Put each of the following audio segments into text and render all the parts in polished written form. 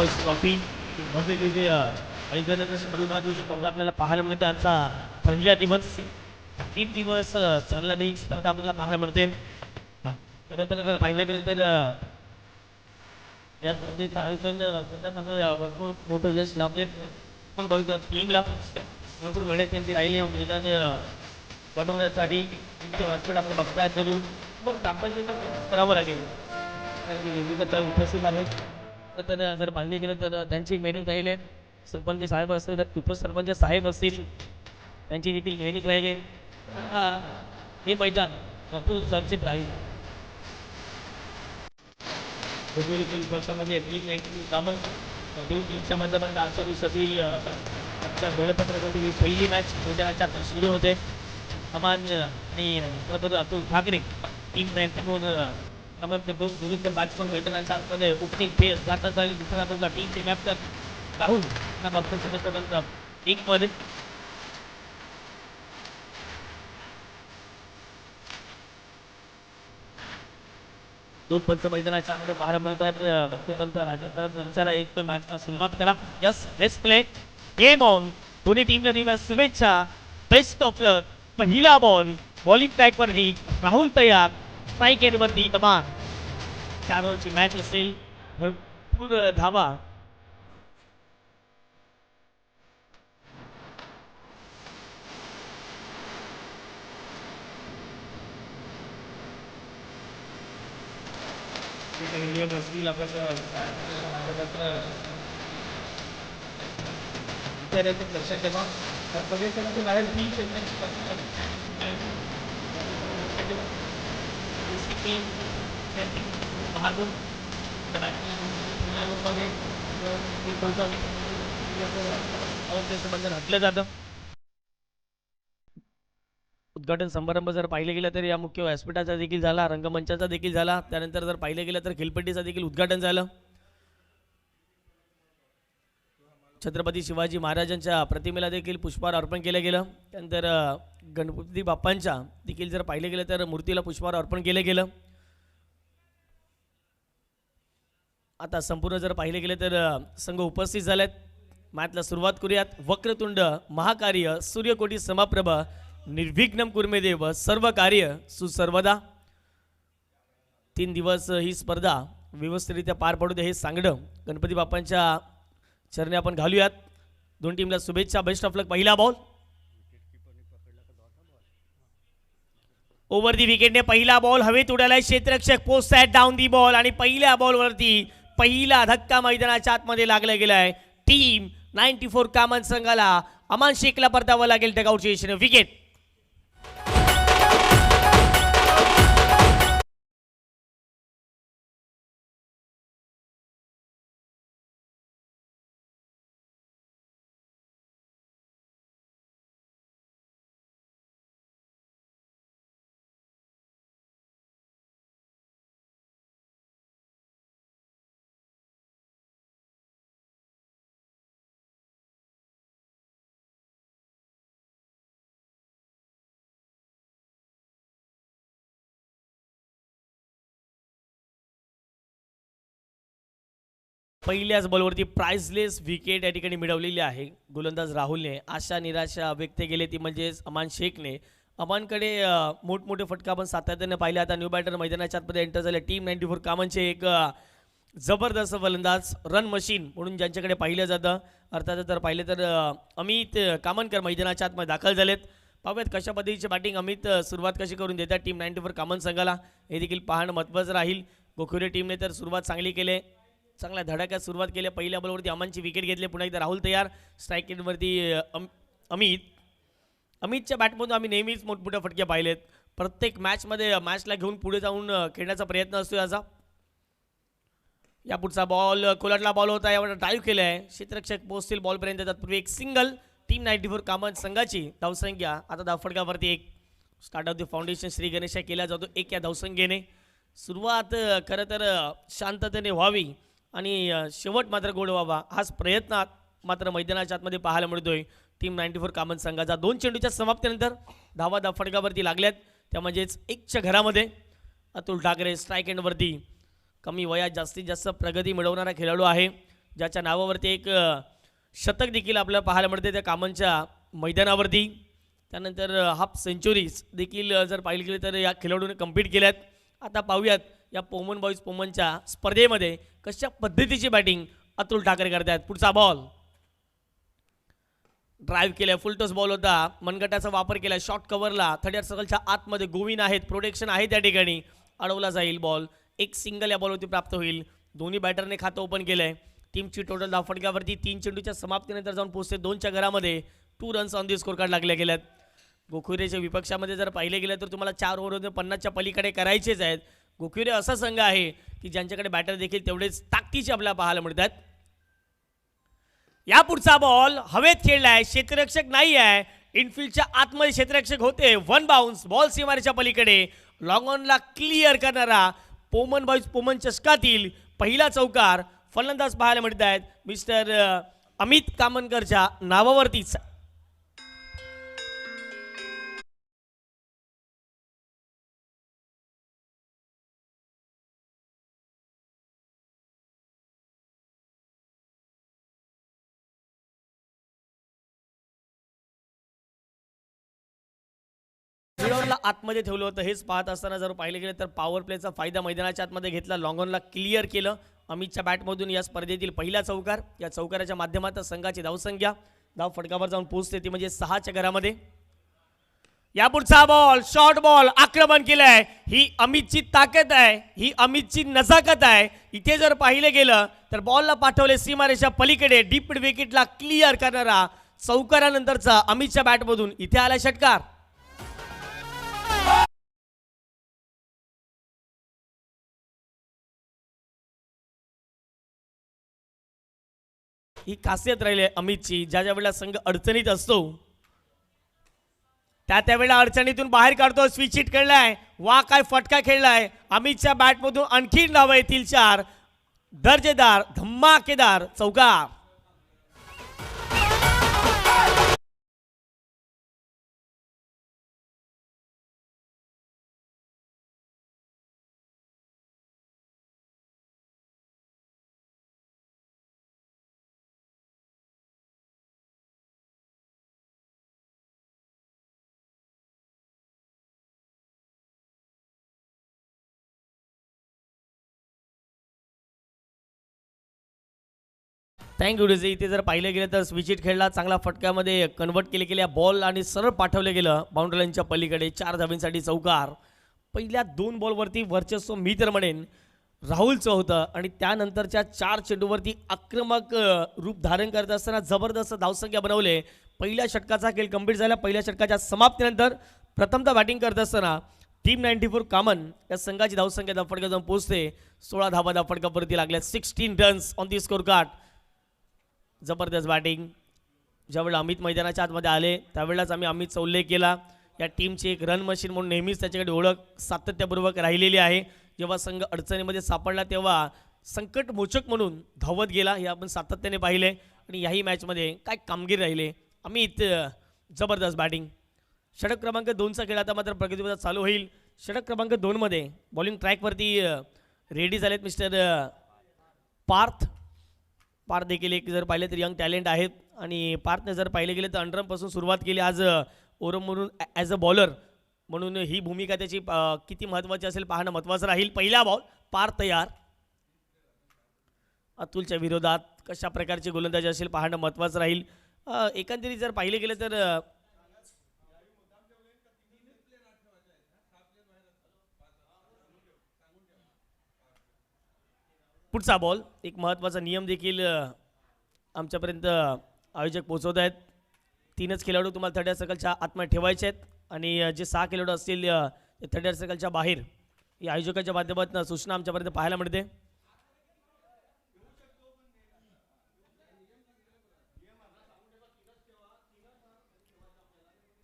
Trophy तिथे आपल्याला पाहायला मिळतं. आजचा पहिला दिवस 3 दिवस चालला नाही स्पर्धा आपल्याला पाहायला मिळते. तर पाहिलं गेलं तर यामध्ये भरपूर मोठं यश लाभले. पण बघितलं टीमला भरपूर वेळेस त्यांची राहिली बनवण्यासाठी हॉस्पिटल आपण बघताय तरी मग दाखवायचं करावं लागेल. उपस्थित आहेत तर जर पाहिजे गेलं तर त्यांची मेहनत राहिले. सरपंच साहेब असतील तर उपसरपंच साहेब असतील त्यांची देखील मेहनत राहिली. हे मैदान भरपूर चर्चेत राहील. वर्षामध्ये कामं टीमच्या माध्यमातून आजच्या दिवसातील आमच्या वेळापत्रकातील पहिली मॅच मैदानाच्या सुरू होते. अमान आणि अतुल ठाकरे टीम विरुद्ध बॅट्समन मैदानाच्या आतमध्ये ओपनिंग फेस जाता जाईल. दुसरा बाजूला टीमचे कॅप्टन राहुल टीममध्ये दोन पंच मैदानाच्या आतमध्ये पाहायला मिळतात. एक मॅच सुरुवात करा. Yes let's play game on. दोन्ही टीमला दिल्या शुभेच्छा. Best of luck. पहिला बॉल बॉलिंग ट्रॅक वरती राहुल तयार. स्ट्राईक एंड वरती तमान 4 ओव्हरची मॅच असेल. भरपूर धावा लक्षात ठेवा. बाहेर घातलं जातं. उद्घाटन समारंभ जर पाहिलं गेलं तर या मुख्य व्यासपीठाचा देखील झाला, रंगमंचाचा देखील झाला. त्यानंतर जर पाहिलं गेलं तर खेळपट्टीचं देखील उद्घाटन झालं. छत्रपती शिवाजी महाराजांच्या प्रतिमेला देखील पुष्पहार अर्पण केलं गेलं. त्यानंतर गणपती बाप्पांच्या देखील जर पाहिलं गेलं तर मूर्तीला पुष्पहार अर्पण केलं गेलं. आता संपूर्ण जर पाहिलं गेलं तर संघ उपस्थित झालेत. मॅचला सुरुवात करूयात. वक्रतुंड महाकार्य सूर्यकोटी समप्रभ निर्विघ्नं कुर्मेदेव सर्व कार्य सुसर्वदा. 3 दिवस ही स्पर्धा व्यवस्थितरित्या पार पडू दे हे सांगणं गणपती बाप्पांच्या चरणी आपण घालूयात. दोन टीमला शुभेच्छा. Best of luck. पहिला बॉल ओव्हर दी विकेटने पहिला बॉल हवेत उडालाय. क्षेत्ररक्षक post sat down the ball आणि पहिल्या बॉलवरती पहिला धक्का मैदानाच्या आतमध्ये लागला गेलाय. टीम 94 कामन संघाला अमान शेखला परतावं लागेल डगआउटच्या दिशेने. विकेट पहिल्याच बॉलवरती प्राइसलेस विकेट या ठिकाणी मिळवलेली आहे गोलंदाज राहुलने. आशा निराशा व्यक्त केली ती म्हणजेच अमान शेखने. अमानकडे मोठमोठे फटका आपण सातत्याने पाहिले. आता न्यू बॅटर मैदानाच्या आतमध्ये एंटर झाले. टीम 94 कामांचे एक जबरदस्त फलंदाज रन मशीन म्हणून ज्यांच्याकडे पाहिलं जातं. अर्थात जर पाहिलं तर अमित कामनकर मैदानाच्या आतमध्ये दाखल झालेत. पाहूयात कशा पद्धतीची बॅटिंग अमित सुरुवात कशी करून देतात टीम 94 कामन संघाला हे देखील पाहणं महत्त्वाचं राहील. गोखुरे टीमने तर सुरुवात चांगली केली. चांगल्या धडाक्यात सुरुवात केली. पहिल्या बॉलवरती अमानची विकेट घेतली. पुन्हा एकदा राहुल तयार. स्ट्राईक रेटवरती अमितच्या बॅटमधून आम्ही नेहमीच मोठमोठ्या फटके पाहिलेत. प्रत्येक मॅचला घेऊन पुढे जाऊन खेळण्याचा प्रयत्न असतो याचा. या पुढचा बॉल कोलटला बॉल होता. यावर ड्राईव्ह केलं आहे. क्षेत्ररक्षक पोहोचतील बॉलपर्यंत. तत्पूर्वी एक सिंगल. टीम 94 कामन संघाची धावसंख्या आता धावफटकावरती 1. Start of the foundation Shri Ganesha केला जातो 1 या धावसंख्येने. सुरुवात खरं तर शांततेने व्हावी आणि शेवट मात्र गोड व्हावा हाच प्रयत्न मात्र मैदानाच्या आतमध्ये पाहायला मिळतोय टीम 94 कामन संघाचा. 2 चेंडूच्या समाप्तीनंतर धावा फटकावरती लागल्यात. त्या म्हणजेच 1च्या घरामध्ये अतुल ठाकरे स्ट्राईक एंडवरती. कमी वयात जास्तीत जास्त प्रगती मिळवणारा खेळाडू आहे. ज्याच्या नावावरती एक शतक देखील आपल्याला पाहायला मिळते त्या कामांच्या मैदानावरती. त्यानंतर हाफ सेंचुरीज देखील जर पाहिलं गेलं तर या खेळाडूने कम्प्लीट केल्यात. आता पाहूयात या पोमन बॉईज पोमनच्या स्पर्धेमध्ये कशा पद्धतीची बॅटिंग अतुल ठाकरे करतात. पुढचा बॉल ड्राईव्ह केलाय, फुल टॉस बॉल होता, मनगटाचा वापर केला, शॉर्ट कव्हरला, थर्ड एअर सर्कलच्या आतमध्ये गोविंद आहेत, प्रोटेक्शन आहे त्या ठिकाणी, अडवला जाईल बॉल. एक सिंगल या बॉलवरती प्राप्त होईल. दोन्ही बॅटरने खातं ओपन केलंय. टीमची टोटल धावफटक्यावरती 3 चेंडूच्या समाप्तीनंतर जाऊन पोहोचते 2च्या घरामध्ये. 2 runs on the score card लागले गेल्यात. गोखुरेच्या विपक्षामध्ये जर पाहिले गेलं तर तुम्हाला 4 ओव्हरमध्ये 50च्या पलीकडे करायचेच आहेत. गोखुरे असा संघ आहे की ज्यांच्याकडे बॅटर देखील तेवढेच ताकदीचे आपल्याला पाहायला मिळतात. या पुढचा बॉल हवेत खेळलाय, क्षेत्ररक्षक नाही आहे, इनफिल्डच्या आतमध्ये क्षेत्ररक्षक होते. 1 बाउन्स, बॉल सीमारेच्या पलीकडे, लॉंग ऑनला क्लिअर करणारा पोमन बॉईज पोमन चषकातील पहिला चौकार फलंदाज पाहायला मिळत आहेत मिस्टर अमित कामनकरच्या नावावरतीच. मिडॉनला आतमध्ये ठेवलं होतं. हेच पाहत असताना जर पाहिलं गेलं तर पॉवर प्लेचा फायदा मैदानाच्या आतमध्ये घेतला, लॉंग ऑनला क्लिअर केलं. अमितच्या बॅटमधून या स्पर्धेतील पहिला चौकार. या चौकाराच्या माध्यमातून संघाची धावसंख्या धाव फटकावर जाऊन पोहोचते ती म्हणजे 6च्या घरामध्ये. या पुढचा बॉल शॉर्ट बॉल आक्रमण केलंय. ही अमितची ताकद आहे, ही अमितची नजाकत आहे. इथे जर पाहिलं गेलं तर बॉलला पाठवले सीमारेच्या पलीकडे, डीप विकेटला क्लिअर करणारा चौकारानंतरचा अमितच्या बॅटमधून इथे आला षटकार. ही खासियत राहिली आहे अमितची, ज्या वेळेला संघ अडचणीत असतो त्यावेळेला अडचणीतून बाहेर काढतो. स्विच हिट खेळलाय, वा काय फटका खेळलाय. अमितच्या बॅटमधून आणखी धावा येतील 4. दर्जेदार धमाकेदार चौकार. Thank you DJ. इथे जर पाहिलं गेलं तर स्विच खेळला, चांगला फटक्यामध्ये कन्वर्ट केले गेल्या बॉल आणि सरळ पाठवलं गेलं बाउंड्री लाईनच्या पलीकडे. 4 धावांसाठी चौकार. पहिल्या 2 बॉलवरती वर्चस्व मी तर म्हणेन राहुलचं होतं आणि त्यानंतरच्या 4 चेंडूवरती आक्रमक रूप धारण करत असताना जबरदस्त धावसंख्या बनवले. पहिल्या षटकाचा खेळ कंप्लीट झाला. पहिल्या षटकाच्या समाप्तीनंतर प्रथमतः बॅटिंग करत असताना टीम 94 कॉमन या संघाची धावसंख्या धावफटक्यात जाऊन पोहोचते. 16 धावा धावफटकावरती लागल्या. 16 runs on the score card. जबरदस्त बॅटिंग. ज्यावेळेला अमित मैदानाच्या आतमध्ये आले त्यावेळेलाच आम्ही अमितचा उल्लेख केला. या टीमची एक रन मशीन म्हणून नेहमीच त्याच्याकडे ओळख सातत्यपूर्वक राहिलेली आहे. जेव्हा संघ अडचणीमध्ये सापडला तेव्हा संकटमोचक म्हणून धावत गेला, हे आपण सातत्याने पाहिले. आणि याही मॅचमध्ये काय कामगिरी राहिले. अमित जबरदस्त बॅटिंग. षटक क्रमांक 2चा खेळ आता मात्र प्रगतीपथात चालू होईल. षटक क्रमांक 2 मध्ये बॉलिंग ट्रॅकवरती रेडी झालेत मिस्टर पार्थ. पार्थ देखील एक जर पाहिले तर यंग टॅलेंट आहेत आणि पार्थने जर पाहिले गेले तर अंडरपासून सुरुवात केली. आज ओरम म्हणून ॲज अ बॉलर म्हणून ही भूमिका त्याची किती महत्त्वाची असेल पाहणं महत्त्वाचं राहील. पहिला बॉल पार्थ तयार. अतुलच्या विरोधात कशा प्रकारची गोलंदाजी असेल पाहणं महत्त्वाचं राहील. एकंदरीत जर पाहिले गेले तर पुढचा बॉल एक महत्त्वाचा नियम देखील आमच्यापर्यंत आयोजक पोहोचवत आहेत. 3च खेळाडू तुम्हाला थर्ड एअर सर्कलच्या आतमध्ये ठेवायचे आहेत आणि जे 6 खेळाडू असतील ते थर्ड एअर सर्कलच्या बाहेर या आयोजकाच्या माध्यमातून सूचना आमच्यापर्यंत पाहायला मिळते.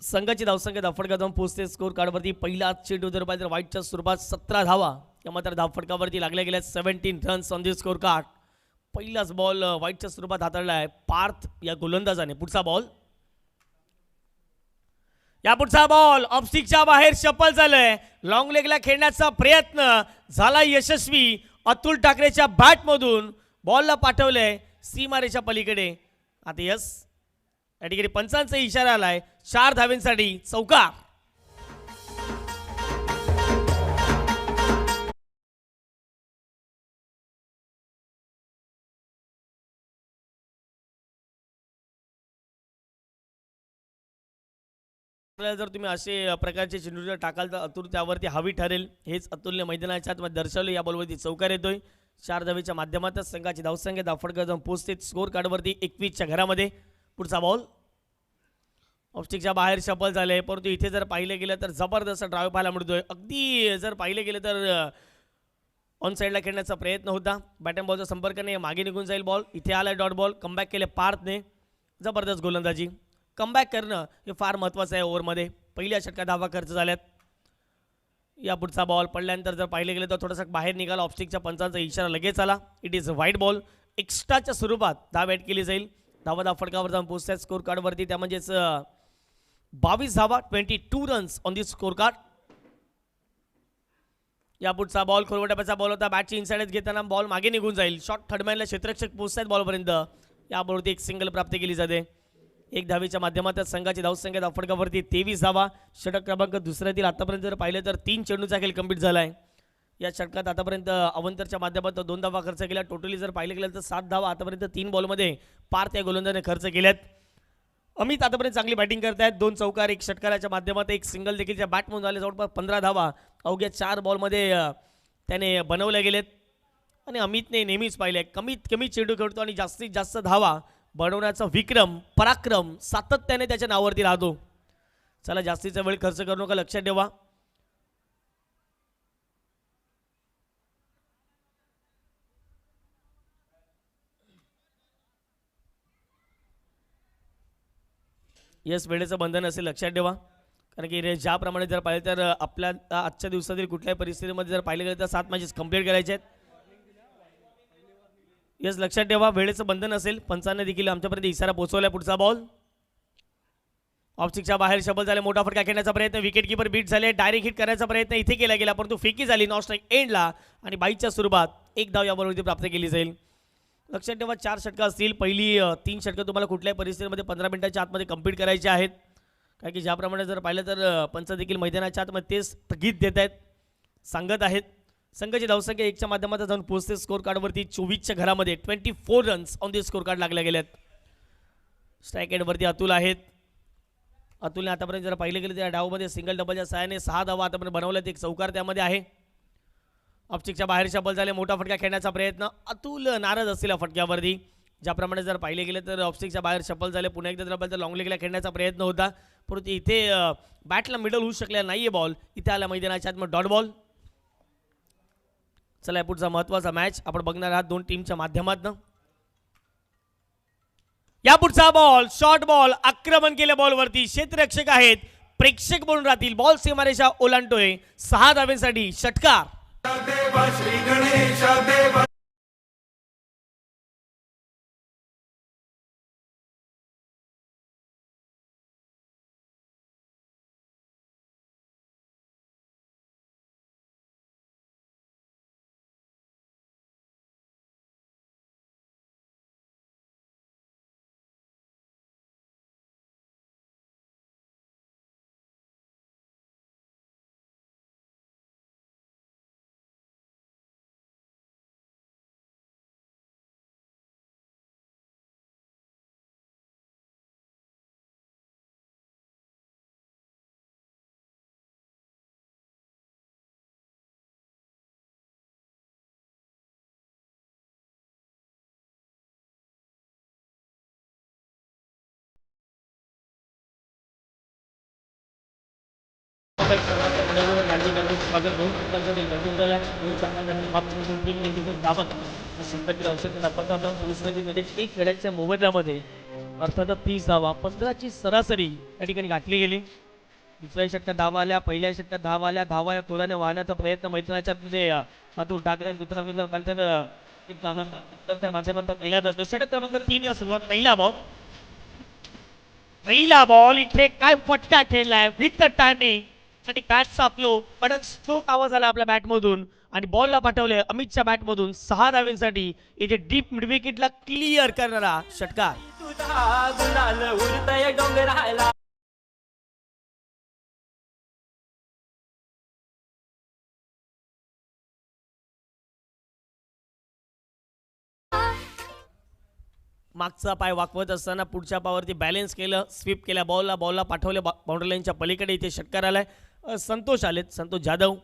संघाची धावसंख्या धावफटका जाऊन पोहोचते स्कोर कार्डवरती. पहिला चेंडू जर पाहिजे तर वाईटच्या स्वरूपात 17 धावा या मात्र धावफटकावरती लागल्या गेल्या. 17 runs on the score card. पहिलाच बॉल वाईटच्या स्वरूपात हाताळला आहे पार्थ या गोलंदाजाने. पुढचा बॉल या पुढचा बॉल ऑफस्टिकच्या बाहेर सफल झालंय. लॉंग लेगला खेळण्याचा प्रयत्न झाला यशस्वी. अतुल ठाकरेच्या बॅटमधून बॉलला पाठवलंय सीमारेषा पलीकडे. आता यस या ठिकाणी पंचांचा इशारा आलाय 4 धावेंसाठी चौकार. जर तुम्ही असे प्रकारचे चेंडू टाकाल तर अतुल त्यावरती हवी ठरेल. हेच अतुलने मैदानाच्या आतमध्ये दर्शवले. या बॉलवरती चौकार येतोय. 4 धावेच्या माध्यमातून संघाची धावसंख्या धाफडकर जाऊन पोहोचते स्कोर कार्डवरती 21च्या घरामध्ये. पुढचा बॉल ऑफस्टिकच्या बाहेर शफल झाले, परंतु इथे जर पाहिलं गेलं तर जबरदस्त ड्राईव्ह पाहायला मिळतोय. अगदी जर पाहिलं गेलं तर ऑन साईडला खेळण्याचा प्रयत्न होता. बॅट अँड बॉलचा संपर्क नाही, मागे निघून जाईल बॉल. इथे आलाय डॉट बॉल. कमबॅक केले पार्थने. जबरदस्त गोलंदाजी. कमबॅक करणं हे फार महत्त्वाचं आहे ओव्हरमध्ये. पहिल्या षटकात धावा खर्च झाल्यात. या पुढचा बॉल पडल्यानंतर जर पाहिलं गेलं तर थोडासा बाहेर निघाला. ऑफस्टिकच्या पंचांचा इशारा लगेच आला. It is wide ball. एक्स्ट्राच्या स्वरूपात धाव ॲड केली जाईल. धावा फटकावर जाऊन पोहोचतात स्कोर कार्डवरती. त्या म्हणजेच 22 धावा, 22 runs on this score card. या पुढचा बॉल खोलवटाचा बॉल होता. बॅटची इनसाइडच घेताना बॉल मागे निघून जाईल. शॉट थर्डमॅनला क्षेत्ररक्षक पोहोचतात बॉलपर्यंत. या बॉलवरती एक सिंगल प्राप्त केली जाते. 1 धावेच्या माध्यमातून संघाची धावसंख्या धावफटकावरती 23 धावा. षटक क्रमांक दुसऱ्यातील आतापर्यंत जर पाहिलं तर 3 चेंडूचा खेळ कंप्लीट झाला आहे. या षटकात आतापर्यंत अवंतरच्या माध्यमातून 2 धावा खर्च केल्या. टोटली जर पाहिलं गेलं तर 7 धावा आतापर्यंत 3 बॉलमध्ये पार्थ या गोलंदाजाने खर्च केल्यात. अमित आतापर्यंत चांगली बॅटिंग करतायत. 2 चौकार, 1 षटकाराच्या माध्यमातून 1 सिंगल देखील त्या बॅटमधून झाले. जवळपास 15 धावा अवघ्या 4 बॉलमध्ये त्याने बनवल्या गेलेत. आणि अमितने नेहमीच पाहिले कमीत कमी चेंडू खेळतो आणि जास्तीत जास्त धावा बनवण्याचा विक्रम, पराक्रम सातत्याने त्याच्या नावावरती राहतो. चला जास्तीचा वेळ खर्च करू नका, लक्षात ठेवा. यस, वेळेचं बंधन असेल, लक्षात ठेवा. कारण की ज्याप्रमाणे जर पाहिलं तर आपल्या आजच्या दिवसातील कुठल्याही परिस्थितीमध्ये जर पाहिलं गेलं तर 7 मॅचेस कंप्लीट करायचे आहेत. यस, लक्षात ठेवा वेळेचं बंधन असेल. पंचांना देखील आमच्यापर्यंत इशारा पोहोचवला. पुढचा बॉल ऑफस्टिकच्या बाहेर शबल झाले. मोठा फटका खेळण्याचा प्रयत्न. विकेट किपर बीट झाले. डायरेक्ट हिट करण्याचा प्रयत्न इथे केला गेला, परंतु फेकी झाली नॉट स्ट्राईक एंडला. आणि 22च्या स्वरूपात 1 धाव याबरोबर प्राप्त केली जाईल. लक्षात ठेवा 4 षटकं असतील. पहिली 3 षटकं तुम्हाला कुठल्याही परिस्थितीमध्ये 15 मिनिटाच्या आतमध्ये कंप्लीट करायचे आहेत. कारण की ज्याप्रमाणे जर पाहिलं तर पंच देखील मैदानाच्या आतमध्ये तेच स्थगित देत आहेत, सांगत आहेत. संघाची धावसंख्या 1च्या माध्यमातून जाऊन पोहोचते स्कोर कार्डवरती 24च्या घरामध्ये. 24 runs on this score card लागल्या गेल्यात. स्ट्राईक एंडवरती अतुल आहेत. अतुलने आतापर्यंत जर पाहिलं गेलं त्या डावमध्ये सिंगल डबलच्या सहाय्याने 6 धावा आतापर्यंत बनवल्यात. 1 चौकार त्यामध्ये आहे. ऑफस्टिकच्या बाहेर शबल झाले. मोठा फटका खेळण्याचा प्रयत्न. अतुल नाराज असलेल्या फटक्यावरती. ज्याप्रमाणे जर पाहिले गेले तर ऑफस्टिकच्या बाहेर शफल झाले. पुन्हा एकदा जर लॉंग लेगला खेळण्याचा प्रयत्न होता, परंतु इथे बॅटला मिडल होऊ शकलेला नाहीये बॉल. इथे आला मैदानाच्या आत डॉट बॉल. चला पुढचा महत्वाचा मॅच आपण बघणार आहात 2 टीमच्या माध्यमातून. या पुढचा बॉल शॉर्ट बॉल. आक्रमण केल्या बॉलवरती क्षेत्ररक्षक आहेत, प्रेक्षक म्हणून राहतील. बॉल सीमारेषा ओलांडतोय. 6 धावेसाठी षटकार. खेळाच्या मोबदल्यामध्ये अर्थातच 30 धावा 15ची सरासरी या ठिकाणी गाठली गेली. दुसऱ्या षटकात धावा आल्या, पहिल्या षटकात धावा आल्या. धावा या तोलाने वाहण्याचा प्रयत्न मैदानाच्या अतुल ठाकरे दुसरा षटक क्रमांक 3 या सुरुवात. पहिला बॉल इथे काय फटका खेळलाय विथ द टायमिंग आणि बॅट सापलो, पण स्ट्रोक आवाज आला आपल्या बॅटमधून आणि बॉलला पाठवले अमितच्या बॅटमधून 6 धावांसाठी इथे डीप मिड विकेटला क्लिअर करणारा षटकार. मागचा पाय वाकवत असताना पुढच्या पायावरती बॅलन्स केलं, स्वीप केल्या बॉलला पाठवले बाउंड्री लाईनच्या पलीकडे. इथे षटकार आलाय. संतोष आलेत, संतोष जाधव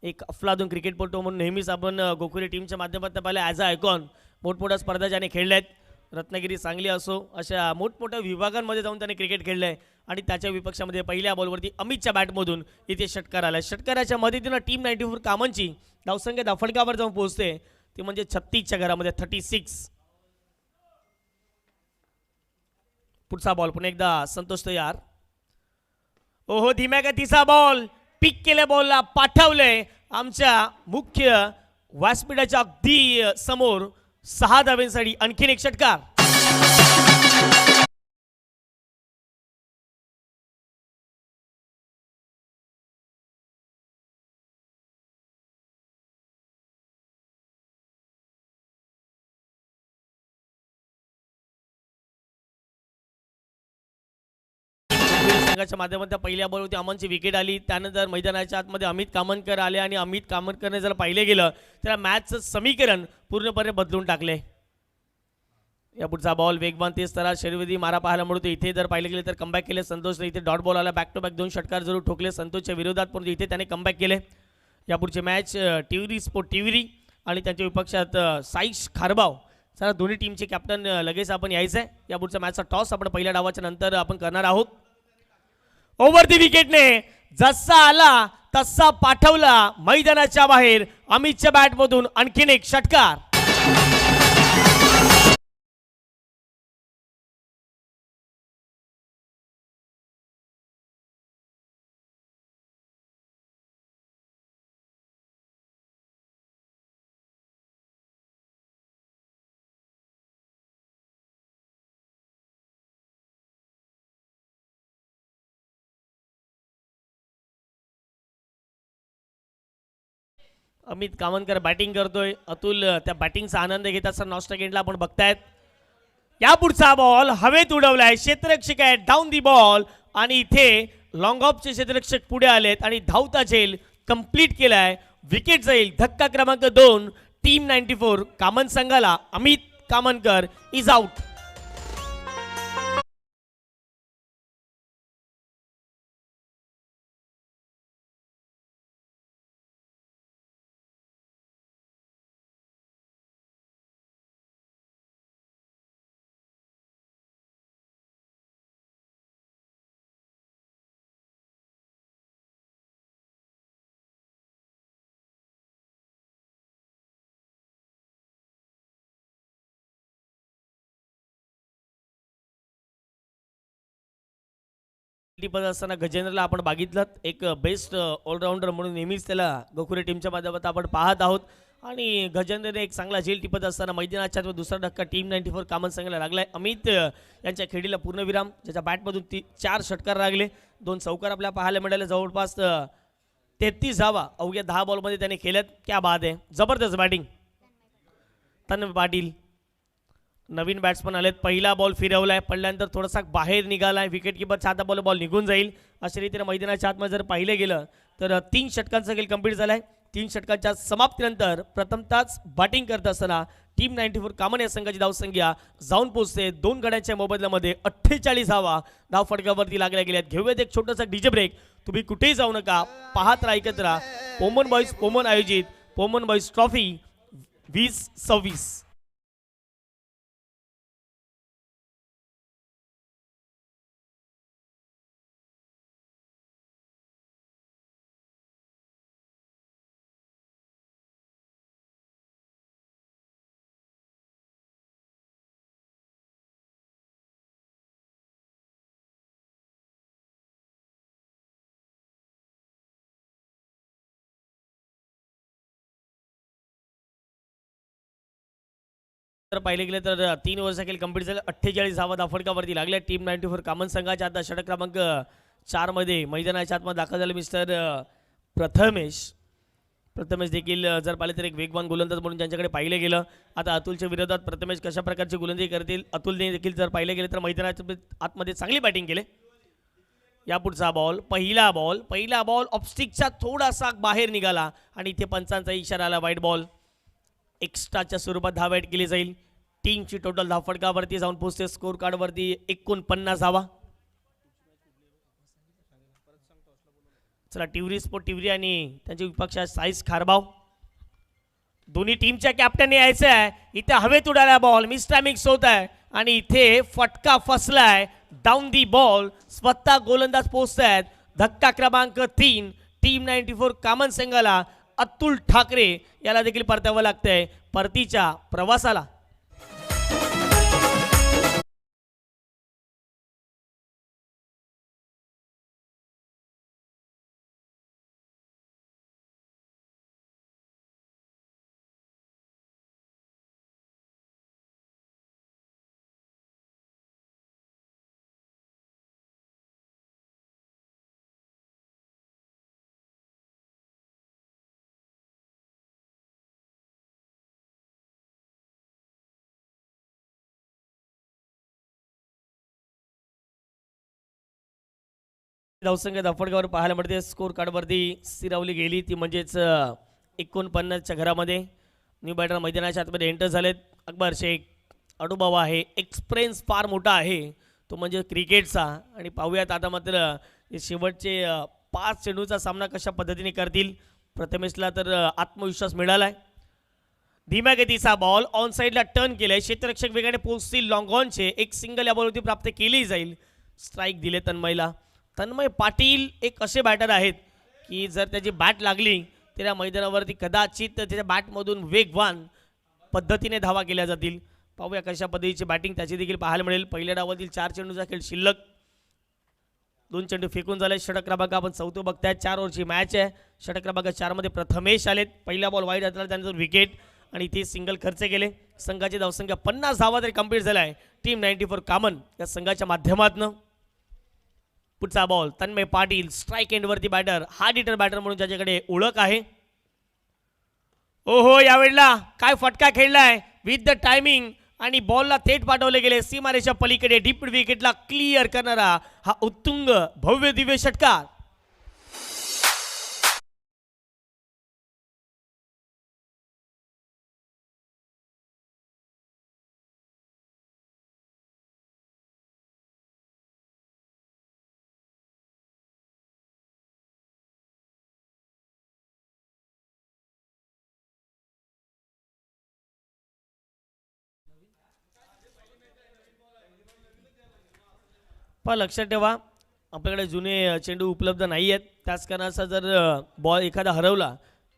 एक अफलातून क्रिकेटपटू म्हणून नेहमीच आपण गोकुळे टीमच्या माध्यमातून पाहिलं ॲज अ आयकॉन. मोठमोठ्या स्पर्धा ज्याने खेळल्या आहेत, रत्नागिरी सांगली असो अशा मोठमोठ्या विभागांमध्ये जाऊन त्याने क्रिकेट खेळलं आहे. आणि त्याच्या विपक्षामध्ये पहिल्या बॉलवरती अमितच्या बॅटमधून इथे षटकार आला. षटकाराच्या मदतीनं टीम 94 कामांची धावसंख्या धाफडकावर जाऊन पोहोचते, ती म्हणजे 36च्या घरामध्ये 36. पुढचा बॉल पुन्हा एकदा संतोष तयार. ओहो धीम्या गतीचा बॉल, पिक केल्या बॉलला पाठवलंय आमच्या मुख्य व्यासपीठाच्या अगदी समोर. 6 धावांसाठी आणखीन एक षटकार. संघाच्या माध्यमातून पहिल्या बॉलवरती अमनची विकेट आली. त्यानंतर मैदानाच्या आतमध्ये अमित कामनकर आले आणि अमित कामनकरने जर पाहिले गेलं तर मॅचचं समीकरण पूर्णपणे बदलून टाकले. या पुढचा बॉल वेगवान तेज तरार शरीरविधी मारा पाहायला मिळतो. इथे जर पाहिले गेले तर कमबॅक केले संतोषने. इथे डॉट बॉल आला, बॅक टू बॅक 2 षटकार जरूर ठोकले संतोषच्या विरोधात, परंतु इथे त्याने कमबॅक केले. या पुढचे मॅच टिवरी स्पोर्ट टिवरी आणि त्यांच्या विपक्षात साईश खारबाव. चला दोन्ही टीमचे कॅप्टन लगेच आपण यायचं आहे. या पुढच्या मॅचचा टॉस आपण पहिल्या डावाच्या नंतर आपण करणार आहोत. ओव्हर दी विकेटने जसा आला तसा पाठवला मैदानाच्या बाहेर अमितच्या बॅटमधून आणखीन एक षटकार. अमित कामनकर बॅटिंग करतोय. अतुल त्या बॅटिंगचा आनंद घेत असताना नॉस्टॅगेंडला आपण बघतायत. या पुढचा बॉल हवेत उडवलाय, क्षेत्ररक्षक आहे डाऊन दी बॉल आणि इथे लॉंग ऑफचे क्षेत्ररक्षक पुढे आलेत आणि धावता झेल कंप्लीट केलाय. विकेट जाईल. धक्का क्रमांक 2 टीम 94 कामन संघाला. Amit Kamankar is out. टीपत असताना गजेंद्रला आपण बघितलं, एक बेस्ट ऑलराऊंडर म्हणून नेहमीच त्याला गोकुळे टीमच्या माध्यमातून आपण पाहत आहोत. आणि गजेंद्रने एक चांगला झेल टिपत असताना मैदानाच्या दुसरा धक्का टीम 94 कामन संघाला लागलाय. अमित यांच्या खेळीला पूर्णविराम, ज्याच्या बॅटमधून 4 षटकार लागले, 2 चौकार आपल्याला पाहायला मिळाले. जवळपास 33 धावा अवघ्या 10 बॉलमध्ये त्याने केल्यात. क्या बात आहे, जबरदस्त बॅटिंग. तन्मय पाटील नवीन बॅट्समन आलेत. पहिला बॉल फिरवलाय, पडल्यानंतर थोडासा बाहेर निघालाय. विकेट किपरचा हाता बॉल निघून जाईल अशा रीतीने मैदानाच्या आतमध्ये जर पाहिलं गेलं तर 3 षटकांचा खेळ कंप्लीट झालाय. 3 षटकांच्या समाप्तीनंतर प्रथमताच बॅटिंग करत असताना टीम 94 कामन या संघाची धावसंख्या जाऊन पोहोचते 2 गड्यांच्या मोबदल्यामध्ये 48 धावा धाव फटक्यावरती लागल्या गेल्यात. घेऊयात एक छोटासा डीजे ब्रेक. तुम्ही कुठेही जाऊ नका, पाहत राहा, ऐकत राहा. पोमन बॉईज पोमन आयोजित पोमन बॉईज ट्रॉफी 2026. तर पाहिले गेले तर 3 ओव्हरचा खेळ कंप्लीट झाला. 48 धावा धाफडकावरती लागल्या टीम 94 कामन संघाच्या. आता षटक क्रमांक 4 मध्ये मैदानाच्या आतमध्ये दाखल झाले मिस्टर प्रथमेश. प्रथमेश देखील जर पाहिले तर एक वेगवान गोलंदाज म्हणून ज्यांच्याकडे पाहिलं गेलं. आता अतुलच्या विरोधात प्रथमेश कशा प्रकारची गोलंदाजी करतील. अतुलने देखील जर पाहिले गेले तर मैदानाच्या आतमध्ये चांगली बॅटिंग केली. या पुढचा बॉल, पहिला बॉल ऑफस्टिकचा थोडासा बाहेर निघाला आणि इथे पंचांचा इशारा आला, वाईट बॉल. एक्स्ट्राच्या स्वरूपात धाव ॲड केली जाईल. टीमची टोटल धावफटकावरती जाऊन पोहोचते स्कोर कार्डवरती 49 धावा. चला टिवरी आणि त्यांचे विपक्षा साईज खारबाव दोन्ही टीमच्या कॅप्टनने यायचं आहे. इथे हवेत उडाला बॉल, मिस्टॅमिक्स होत आहे आणि इथे फटका फसलाय. डाऊन दी बॉल, स्वतः गोलंदाज पोहोचत आहेत. धक्का क्रमांक 3 टीम 94 कामन संघाला. अतुल ठाकरे याला देखील परतावं लागतंय परतीच्या प्रवासाला. धावसंख्या धावफटकावर पाहायला मिळते. स्कोर कार्डवरती स्थिरावली गेली ती म्हणजेच 49च्या घरामध्ये. न्यू बॅटर मैदानाच्या आतमध्ये एंटर झालेत. अकबर शेख अनुभव आहे, एक्सपिरियन्स फार मोठा आहे तो म्हणजे क्रिकेटचा. आणि पाहूयात आता मात्र शेवटचे 5 चेंडूचा सामना कशा पद्धतीने करतील. प्रथमेशला तर आत्मविश्वास मिळाला आहे. धीम्या गतीचा बॉल ऑन साईडला टर्न केलाय. क्षेत्ररक्षक वेगाने पोहोचतील. लॉंग ऑनचे एक सिंगल या बॉलवरती प्राप्त केली जाईल. स्ट्राईक दिले तन्मयला. तन्मय पाटील एक असे बॅटर आहेत की जर त्याची बॅट लागली तर या मैदानावरती कदाचित त्याच्या बॅटमधून वेगवान पद्धतीने धावा केल्या जातील. पाहूया कशा पद्धतीची बॅटिंग त्याची देखील पाहायला मिळेल. पहिल्या डावातील 4 चेंडूचा खेळ शिल्लक. 2 चेंडू फेकून झाले. षटक क्रमांक आपण 4 बघताय. 4 ओव्हरची मॅच आहे. षटक क्रमांक 4 मध्ये प्रथमेश आलेत. पहिला बॉल वाईड असला त्यानंतर विकेट आणि इथे सिंगल खर्च केले. संघाची धावसंख्या 50 धावा तरी कंप्लीट झाला आहे टीम 94 कामन या संघाच्या माध्यमातून. पुढचा बॉल तन्मय पाटील स्ट्राईक एंडवरती बॅटर, हार्ड हिटर बॅटर म्हणून ज्याच्याकडे ओळख आहे. ओहो यावेळेला काय फटका खेळलाय विथ द टायमिंग आणि बॉलला थेट पाठवले गेले सीमारेषा पलीकडे. डीप विकेटला क्लिअर करणारा हा उत्तुंग भव्य दिव्य षटकार. पण लक्षात ठेवा आपल्याकडे जुने चेंडू उपलब्ध नाही आहेत. त्याच कारणाचा जर बॉल एखादा हरवला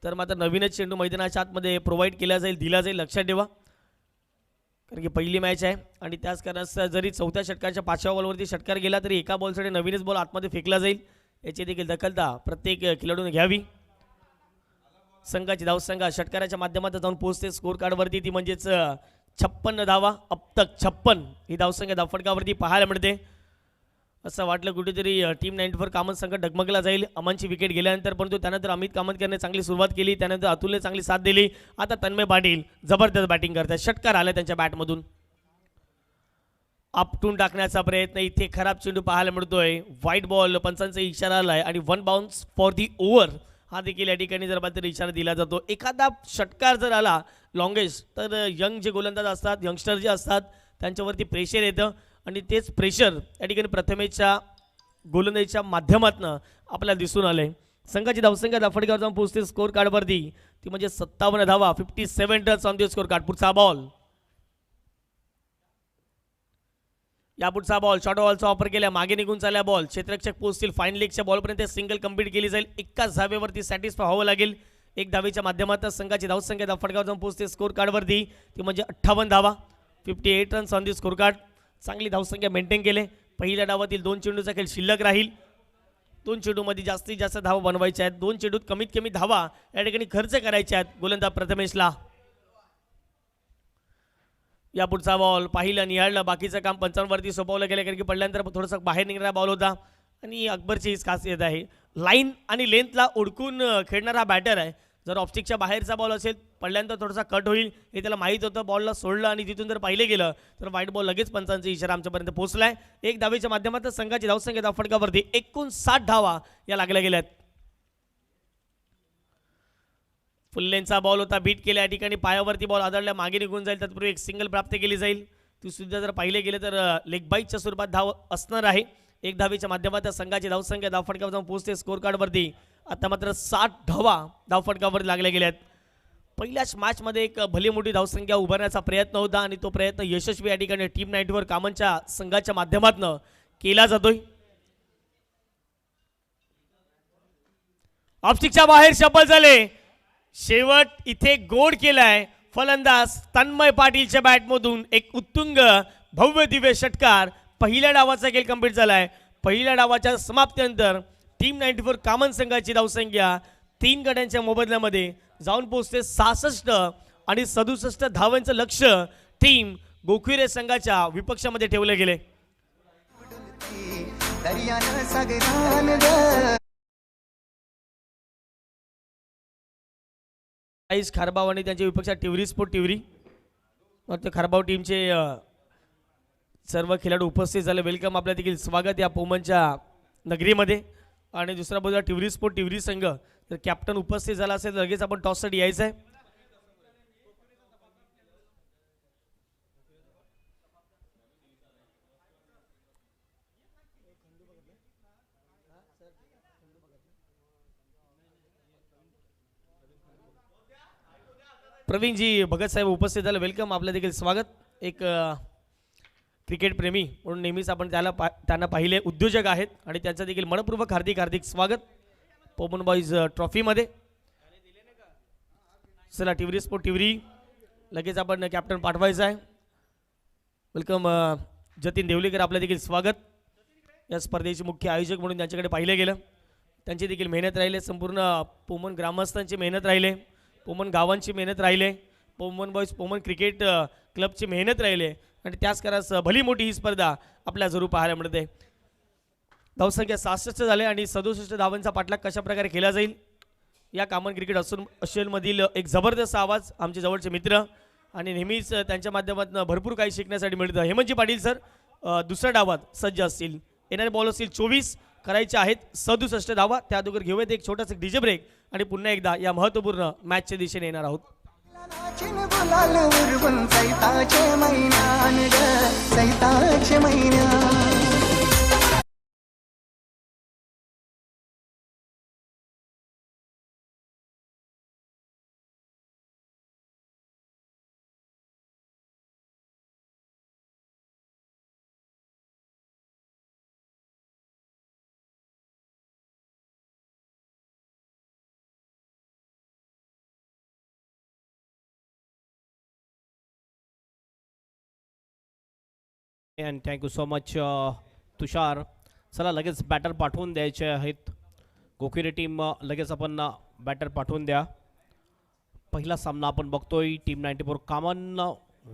तर मात्र नवीनच चेंडू मैदानाच्या आतमध्ये प्रोव्हाइड केला जाईल, दिला जाईल. लक्षात ठेवा कारण की पहिली मॅच आहे आणि त्याच कारणाचा जरी 4थ्या षटकाच्या 5व्या बॉलवरती षटकार गेला तरी एका बॉलसाठी नवीनच बॉल आतमध्ये फेकला जाईल. याची देखील दखलता प्रत्येक खेळाडूने घ्यावी. संघाची धावसंख्या षटकाराच्या माध्यमातून जाऊन पोहोचते स्कोर कार्डवरती ती म्हणजेच 56 धावा. अब तक 56 ही धावसंख्या धावफटकावरती पाहायला मिळते. असं वाटलं कुठेतरी टीम 94 कामत संघ डगमगला जाईल अमनची विकेट गेल्यानंतर, परंतु त्यानंतर अमित कामतकरने चांगली सुरुवात केली. त्यानंतर अतुलने चांगली साथ दिली. आता तन्मय पाटील जबरदस्त बॅटिंग करतात. षटकार आला त्यांच्या बॅटमधून. आपटून टाकण्याचा प्रयत्न, इथे खराब चेंडू पाहायला मिळतोय. व्हाईट बॉल पंचांचा इशारा आलाय आणि 1 बाउन्स फॉर दी ओव्हर हा देखील या ठिकाणी जर मात्र इशारा दिला जातो. एखादा षटकार जर आला लॉंगेस्ट तर यंग जे गोलंदाज असतात, यंगस्टर जे असतात त्यांच्यावरती प्रेशर येतं आणि तेच प्रेशर या ठिकाणी प्रथमेच्या गोलंदाजीच्या माध्यमातून आपल्याला दिसून आलंय. संघाची धावसंख्या धाफटक्यावर जाऊन पोहोचते स्कोर कार्डवरती ती म्हणजे 57 धावा. 57 runs on the score card. पुढचा बॉल, या पुढचा बॉल शॉर्ट बॉलचा वापर केला, मागे निघून चालला बॉल. क्षेत्ररक्षक पोहोचतील फाईन लेगच्या बॉलपर्यंत. सिंगल कंप्लीट केली जाईल. एकाच धावेवरती सॅटिस्फाय व्हावं लागेल. एक धावेच्या माध्यमातून संघाची धावसंख्या धाफटक्यावर जाऊन पोहोचते स्कोर कार्डवरती ती म्हणजे 58 धावा. 58 runs on the score card. चांगली धावसंख्या मेंटेन केले. पहिल्या डावातील 2 चेंडूचा खेळ शिल्लक राहील. 2 चेंडूमध्ये जास्तीत जास्त धावा बनवायच्या आहेत. 2 चेंडूत कमीत कमी धावा या ठिकाणी खर्च करायच्या आहेत गोलंदाज प्रथमेशला. या पुढचा बॉल पाहिलं, निहाळलं, बाकीचं काम पंचांवरती सोपवलं गेलं कारण की पडल्यानंतर थोडंसं बाहेर निघणारा बॉल होता. आणि अकबरची हीच खासियत आहे, लाईन आणि लेंथला ओळखून खेळणारा बॅटर आहे जर ऑफस्टिकच्या बाहेरचा बॉल असेल पडल्यानंतर थोडासा कट होईल हे त्याला माहीत होतं, बॉलला सोडलं आणि तिथून जर पाहिले गेलं तर व्हाईट बॉल लगेच पंचांचा इशारा आमच्यापर्यंत पोहोचलाय. एक धावेच्या माध्यमातून संघाची धावसंख्या धावफटकावरती 59 धावा या लागल्या गेल्यात. फुल्लेंचा बॉल होता, बीट केल्या या ठिकाणी पायावरती बॉल आदळल्या, मागे निघून जाईल, तत्पूर्वी एक सिंगल प्राप्त केली जाईल. ती सुद्धा जर पाहिले गेले तर लेग बाईटच्या स्वरूपात धाव असणार आहे. एक धावेच्या माध्यमातून संघाची धावसंख्या धावफटकावर जाऊन पोहोचते स्कोर कार्डवरती. आता मात्र 60 धावा धावफटकावरती लागल्या गेल्यात. पहिल्याच मॅचमध्ये एक भली मोठी धावसंख्या उभारण्याचा प्रयत्न होता आणि तो प्रयत्न यशस्वी या ठिकाणी टीम 94 कामांच्या संघाच्या माध्यमातून केला जातोय. ऑफस्टिकच्या बाहेर शफल झाले, शेवट इथे गोड केलाय फलंदाज तन्मय पाटीलच्या बॅटमधून. एक उत्तुंग भव्य दिव्य षटकार. पहिल्या डावाचा खेळ कंप्लीट झालाय. पहिल्या डावाच्या समाप्तीनंतर टीम 94 कामन संघाची धावसंख्या 3 गड्यांच्या मोबदल्यामध्ये जाऊन पोहोचते 66 आणि 67 धावांचं लक्ष टीम गोखिरे संघाच्या विपक्षामध्ये ठेवले गेले. खारबाव आणि त्यांच्या विपक्षात टिवरी स्पोर्ट टिवरी. मग खारबाव टीमचे सर्व खेळाडू उपस्थित झाले. वेलकम, आपल्या देखील स्वागत या पोमनच्या नगरीमध्ये. आणि दुसरा बाजूला टिवरी स्पोर्ट टिवरी संघ, जर कॅप्टन उपस्थित झाला असेल तर लगेच आपण टॉससाठी यायचं आहे. प्रवीणजी भगत साहेब उपस्थित झाले. वेलकम, आपल्या देखील स्वागत. एक क्रिकेट प्रेमी म्हणून नेहमीच आपण त्यांना पाहिले उद्योजक आहेत आणि त्यांचं देखील मनपूर्वक हार्दिक हार्दिक स्वागत पोमन बॉईज ट्रॉफीमध्ये. चला टिवरी स्पोर्ट टिवरी, लगेच आपण कॅप्टन पाठवायचं आहे. वेलकम जतीन देवलीकर, आपलं देखील स्वागत. या स्पर्धेचे मुख्य आयोजक म्हणून त्यांच्याकडे पाहिलं गेलं. त्यांची देखील मेहनत राहिले, संपूर्ण पोमन ग्रामस्थांची मेहनत राहिले, पोमन गावांची मेहनत राहिले, पोमन बॉईज पोमन क्रिकेट क्लबची मेहनत राहिले आणि त्याच करास भली मोठी ही स्पर्धा आपल्या जरूर पाहायला मिळते. धावसंख्या 66 झाले आणि 67 धावांचा पाठलाग कशा प्रकारे केला जाईल या कामन क्रिकेट असोसिएशनमधील एक जबरदस्त आवाज आमचे जवळचे मित्र आणि नेहमीच त्यांच्या माध्यमातून भरपूर काही शिकण्यासाठी मिळतं. हेमंतजी पाटील सर दुसऱ्या डावात सज्ज असतील. येणारे बॉल असतील 24, करायचे आहेत 67 धावा. त्या अगोदर घेऊयात एक छोटासा डीजे ब्रेक आणि पुन्हा एकदा या महत्त्वपूर्ण मॅचच्या दिशेने येणार आहोत. अँड थँक्यू सो मच तुषार. चला लगेच बॅटर पाठवून द्यायचे आहेत. गोखिरे टीम लगेच आपण बॅटर पाठवून द्या. पहिला सामना आपण बघतोय टीम 94 कामन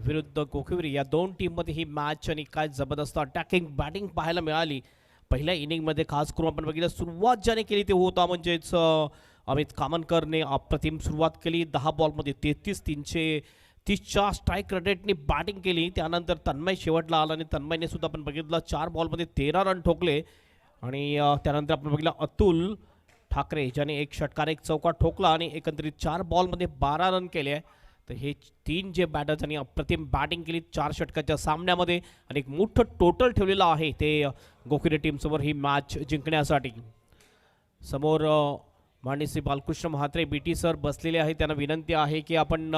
विरुद्ध गोखिरी. या दोन टीममध्ये ही मॅच आणि काय जबरदस्त अटॅकिंग बॅटिंग पाहायला मिळाली. पहिल्या इनिंगमध्ये खास करून आपण बघितलं सुरुवात ज्याने केली ते होता म्हणजेच अमित कामनकरने अप्रतिम सुरुवात केली. 10 बॉलमध्ये 33, 330च्या स्ट्राईक रेटने बॅटिंग केली. त्यानंतर तन्मय शेवटला आला आणि तन्मयने सुद्धा आपण बघितलं 4 बॉलमध्ये 13 रन ठोकले. आणि त्यानंतर आपण बघितलं अतुल ठाकरे ज्याने एक षटकार एक चौका ठोकला आणि एकंदरीत 4 बॉलमध्ये 12 रन केले. तर हे 3 जे बॅटर्स आणि अप्रतिम बॅटिंग केली 4 षटकाच्या सामन्यामध्ये आणि एक मोठं टोटल ठेवलेलं आहे ते गोखिरे टीमसमोर ही मॅच जिंकण्यासाठी. समोर माननीय श्री बालकृष्ण म्हात्रे बीटी सर बसलेले आहे. त्यांना विनंती आहे की आपण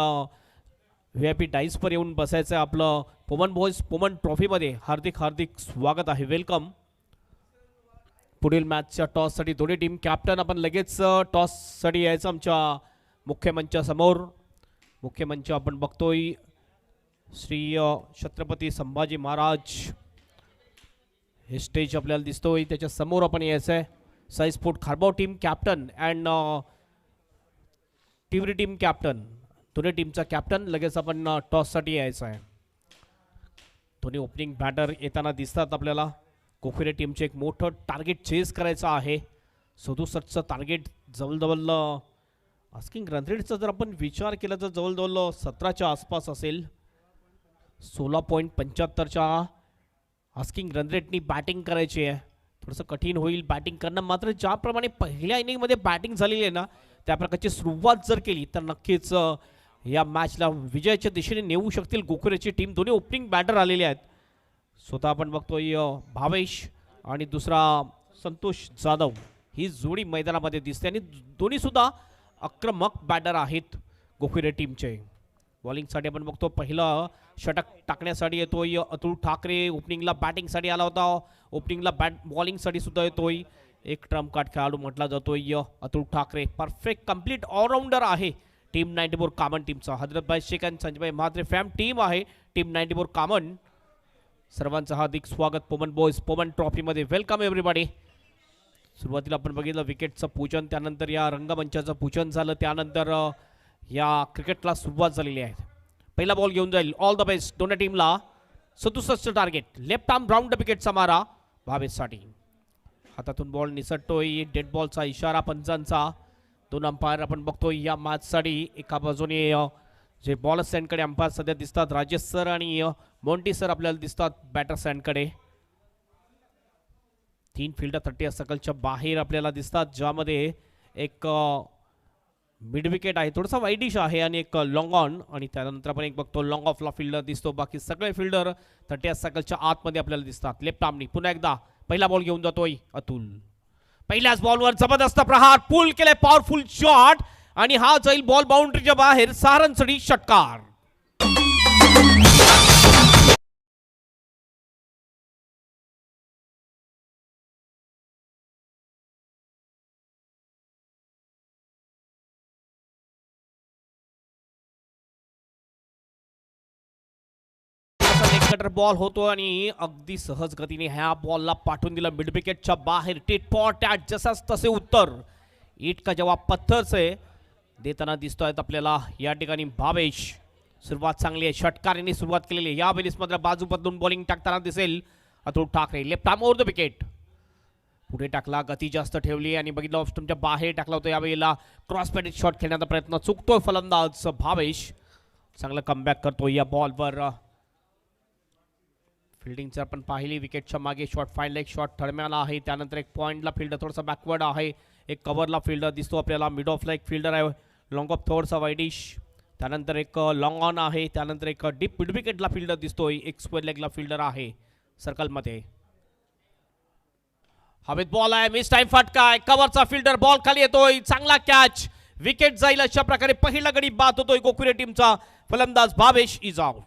VIP डाईसवर येऊन बसायचं आहे. आपलं पोमन बॉईज पोमन ट्रॉफीमध्ये हार्दिक हार्दिक स्वागत आहे. वेलकम. पुढील मॅचच्या टॉससाठी दोन्ही टीम कॅप्टन आपण लगेच टॉससाठी यायचं आमच्या मुख्य मंचासमोर. मुख्य मंच आपण बघतोय श्री छत्रपती संभाजी महाराज हे स्टेज आपल्याला दिसतोय. त्याच्या समोर आपण यायचं आहे. Sai sport Kharbav team captain and Tiwari team captain, दोन्ही टीमचा कॅप्टन लगेच आपण टॉससाठी यायचं आहे. दोन्ही ओपनिंग बॅटर येताना दिसतात आपल्याला. गोखिरे टीमचे एक मोठं टार्गेट चेस करायचं आहे. 67चं टार्गेट जवळजवळ आस्किंग रन रेटचा जर आपण विचार केला तर जवळजवळ 17च्या आसपास असेल. 16.75च्या आस्किंग रन रेटनी बॅटिंग करायची आहे. थोडंसं कठीण होईल बॅटिंग करणं, मात्र ज्याप्रमाणे पहिल्या इनिंगमध्ये बॅटिंग झालेली आहे ना, त्या प्रकारची सुरुवात जर केली तर नक्कीच या मॅचला विजयाच्या दिशेने नेऊ शकतील गोकुळची टीम. दोन्ही ओपनिंग बॅटर आलेले आहेत. स्वतः आपण बघतोय भावेश आणि दुसरा संतोष जाधव ही जोडी मैदानामध्ये दिसते आणि दोन्ही सुद्धा आक्रमक बॅटर आहेत गोकुळे टीमचे. बॉलिंगसाठी आपण बघतो पहिलं षटक टाकण्यासाठी येतोय अतुल ठाकरे. ओपनिंगला बॅटिंगसाठी आला होता. ओपनिंगला बॉलिंगसाठी सुद्धा येतोय. एक ट्रम्प कार्ड खेळाडू म्हटला जातोय Atul Thakre. Perfect complete allrounder आहे टीम 94 कामन टीमचा. हजरतभाई शेख आणि संजयभाई म्हात्रे फॅम टीम आहे टीम 94 कामन. सर्वांचं हार्दिक स्वागत पोमन बॉयज पोमन ट्रॉफीमध्ये. Welcome everybody. सुरुवातीला आपण बघितलं विकेटचं पूजन, त्यानंतर या रंगमंचाचं पूजन झालं, त्यानंतर या क्रिकेटला सुरुवात झालेली आहे. पहिला बॉल घेऊन जाईल. ऑल द बेस्ट दोन्ही टीमला. 67 target. Left arm round the विकेटचा मारा भावेशसाठी. हातातून बॉल निसटतोय. डेड बॉलचा इशारा पंचांचा. दोन अंपायर आपण बघतोय या मॅचसाठी. एका बाजूने जे बॉलर्स एंडकडे अंपायर सध्या दिसतात राजेश सर आणि मोंटी सर आपल्याला दिसतात बॅटर्स एंडकडे. 3 फिल्डर 30 सर्कलच्या बाहेर आपल्याला दिसतात, ज्यामध्ये एक मिड विकेट आहे, थोडासा वाईडिश आहे, आणि एक लॉंग ऑन, आणि त्यानंतर आपण एक बघतो लॉंग ऑफला फिल्डर दिसतो. बाकी सगळे फिल्डर 30 सर्कलच्या आतमध्ये आपल्याला दिसतात. लेफ्ट आर्मनी पुन्हा एकदा पहिला बॉल घेऊन जातोय अतुल. पहिल्याच बॉलवर जबरदस्त प्रहार. पुल केले पॉवरफुल शॉट आणि हा जाईल बॉल बाउंड्रीच्या बाहेर. सहारनसाठी षटकार. कटर बॉल होतो आणि अगदी सहज गतीने ह्या बॉलला पाठवून दिला मिड विकेटच्या बाहेर. टिट फॉर टॅट, जसाच तसे उत्तर. ईट का जवाब पत्थर से देताना दिसतोय आपल्याला या ठिकाणी भावेश. सुरुवात चांगली आहे. षटकाराने सुरुवात केलेली आहे. या वेळेस बाजू बदलून बॉलिंग टाकताना दिसेल Atul Thackeray. Left arm over the wicket. पुढे टाकला, गती जास्त ठेवली आणि बघितलं ऑफ स्टंपच्या बाहेर टाकला होता. यावेळेला क्रॉस पॅडेड शॉट खेळण्याचा प्रयत्न चुकतोय फलंदाज भावेश. चांगला कमबॅक करतो या बॉलवर. फिल्डिंग जर आपण पाहिली, विकेटच्या मागे शॉट, फाईन लेग शॉट थडम्याला आहे. त्यानंतर एक पॉइंटला फिल्डर थोडासा बॅकवर्ड आहे. एक कव्हरला फिल्डर दिसतो आपल्याला. मिड ऑफला एक फिल्डर आहे. लॉंग ऑफ थोडासा वाईडिश. त्यानंतर एक लॉंग ऑन आहे. त्यानंतर एक डीप मिड विकेटला फिल्डर दिसतोय. एक स्क्वेअर लेगला फिल्डर आहे सर्कलमध्ये. हवेत बॉल आहे. मिस टाइम फटका आहे. कव्हरचा फिल्डर बॉल खाली येतोय. चांगला कॅच. विकेट जाईल अशा प्रकारे पहिला गडी बाद होतोय गोकुळे टीमचा. फलंदाज Bhavesh is out.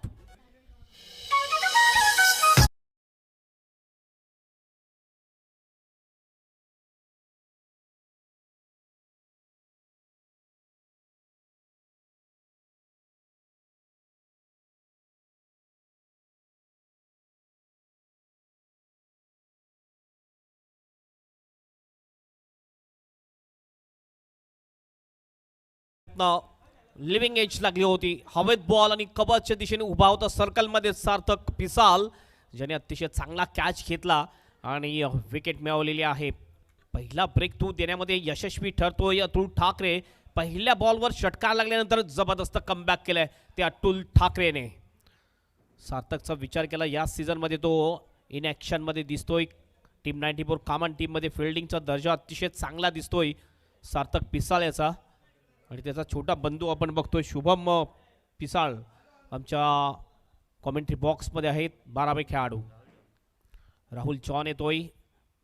Living age लागली होती. हवेत बॉल आणि कबरच्या दिशेने उभा होता सर्कलमध्ये सार्थक पिसाल, ज्याने अतिशय चांगला कॅच घेतला आणि विकेट मिळवलेली आहे. पहिला ब्रेक थ्रू देण्यामध्ये यशस्वी ठरतोय अतुल ठाकरे. पहिल्या बॉलवर षटकार लागल्यानंतर जबरदस्त कमबॅक केलाय ते अतुल ठाकरेने. सार्थकचा विचार केला या सीझनमध्ये तो इन ॲक्शनमध्ये दिसतोय. टीम 94 कामन टीममध्ये फिल्डिंगचा दर्जा अतिशय चांगला दिसतोय सार्थक पिसाळ याचा. आणि त्याचा छोटा बंधू आपण बघतोय शुभम पिसाळ आमच्या कॉमेंट्री बॉक्समध्ये आहेत. 12वे खेळाडू राहुल चौहान येतोय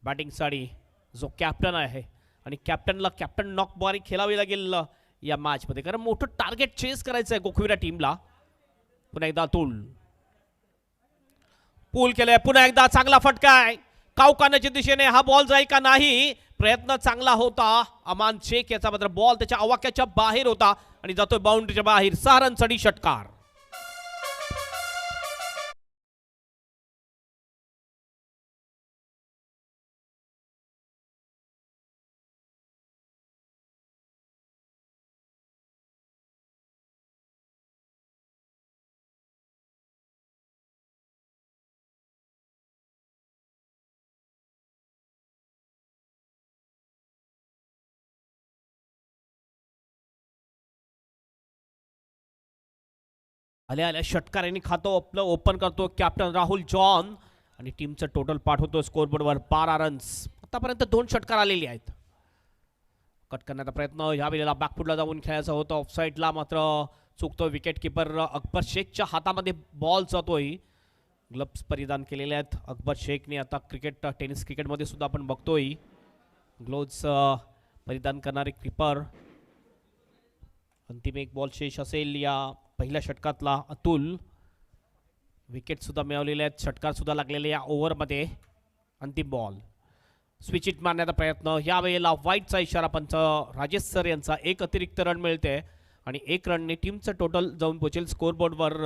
बॅटिंगसाठी, जो कॅप्टन आहे. आणि कॅप्टनला कॅप्टन नॉकबारी खेळावी लागेल या मॅचमध्ये, कारण मोठं टार्गेट चेस करायचं आहे गोकुळा टीमला. पुन्हा एकदा अतुल पूल केलंय. पुन्हा एकदा चांगला फटका आहे. कावकानाच्या दिशेने हा बॉल जाईल का नाही. प्रयत्न चांगला होता. अमान शेख याचा मात्र बॉल त्याच्या आवाक्याच्या बाहेर होता आणि जातोय बाउंड्रीच्या बाहेर. 6 रनसाठी षटकार. आल्या आल्या षटकारांनी खातो आपलं ओपन करतो कॅप्टन राहुल जॉन आणि टीमचं टोटल पाठवतो स्कोरबोर्डवर 12 रन्स. आतापर्यंत 2 षटकार आलेले आहेत. कट करण्याचा प्रयत्न ह्या वेळेला बॅकफुटला जाऊन खेळायचा होता ऑफसाईडला, मात्र चुकतो. विकेट किपर अकबर शेखच्या हातामध्ये बॉल जातोय. ग्लव्स परिधान केलेले आहेत अकबर शेखने. आता टेनिस क्रिकेटमध्ये सुद्धा आपण बघतोय ग्लोव्स परिधान करणारे किपर. अंतिम एक बॉल शेष असेल या पहिल्या षटकातला. अतुल विकेट सुद्धा मिळवलेले आहेत, षटकार सुद्धा लागलेले या ओव्हरमध्ये. अंतिम बॉल स्विच इट मारण्याचा प्रयत्न. या वेळेला वाईटचा इशारा पंच राजेश सर यांचा. एक अतिरिक्त रन मिळते आणि 1 रनने टीमचं टोटल जाऊन पोहोचेल स्कोरबोर्डवर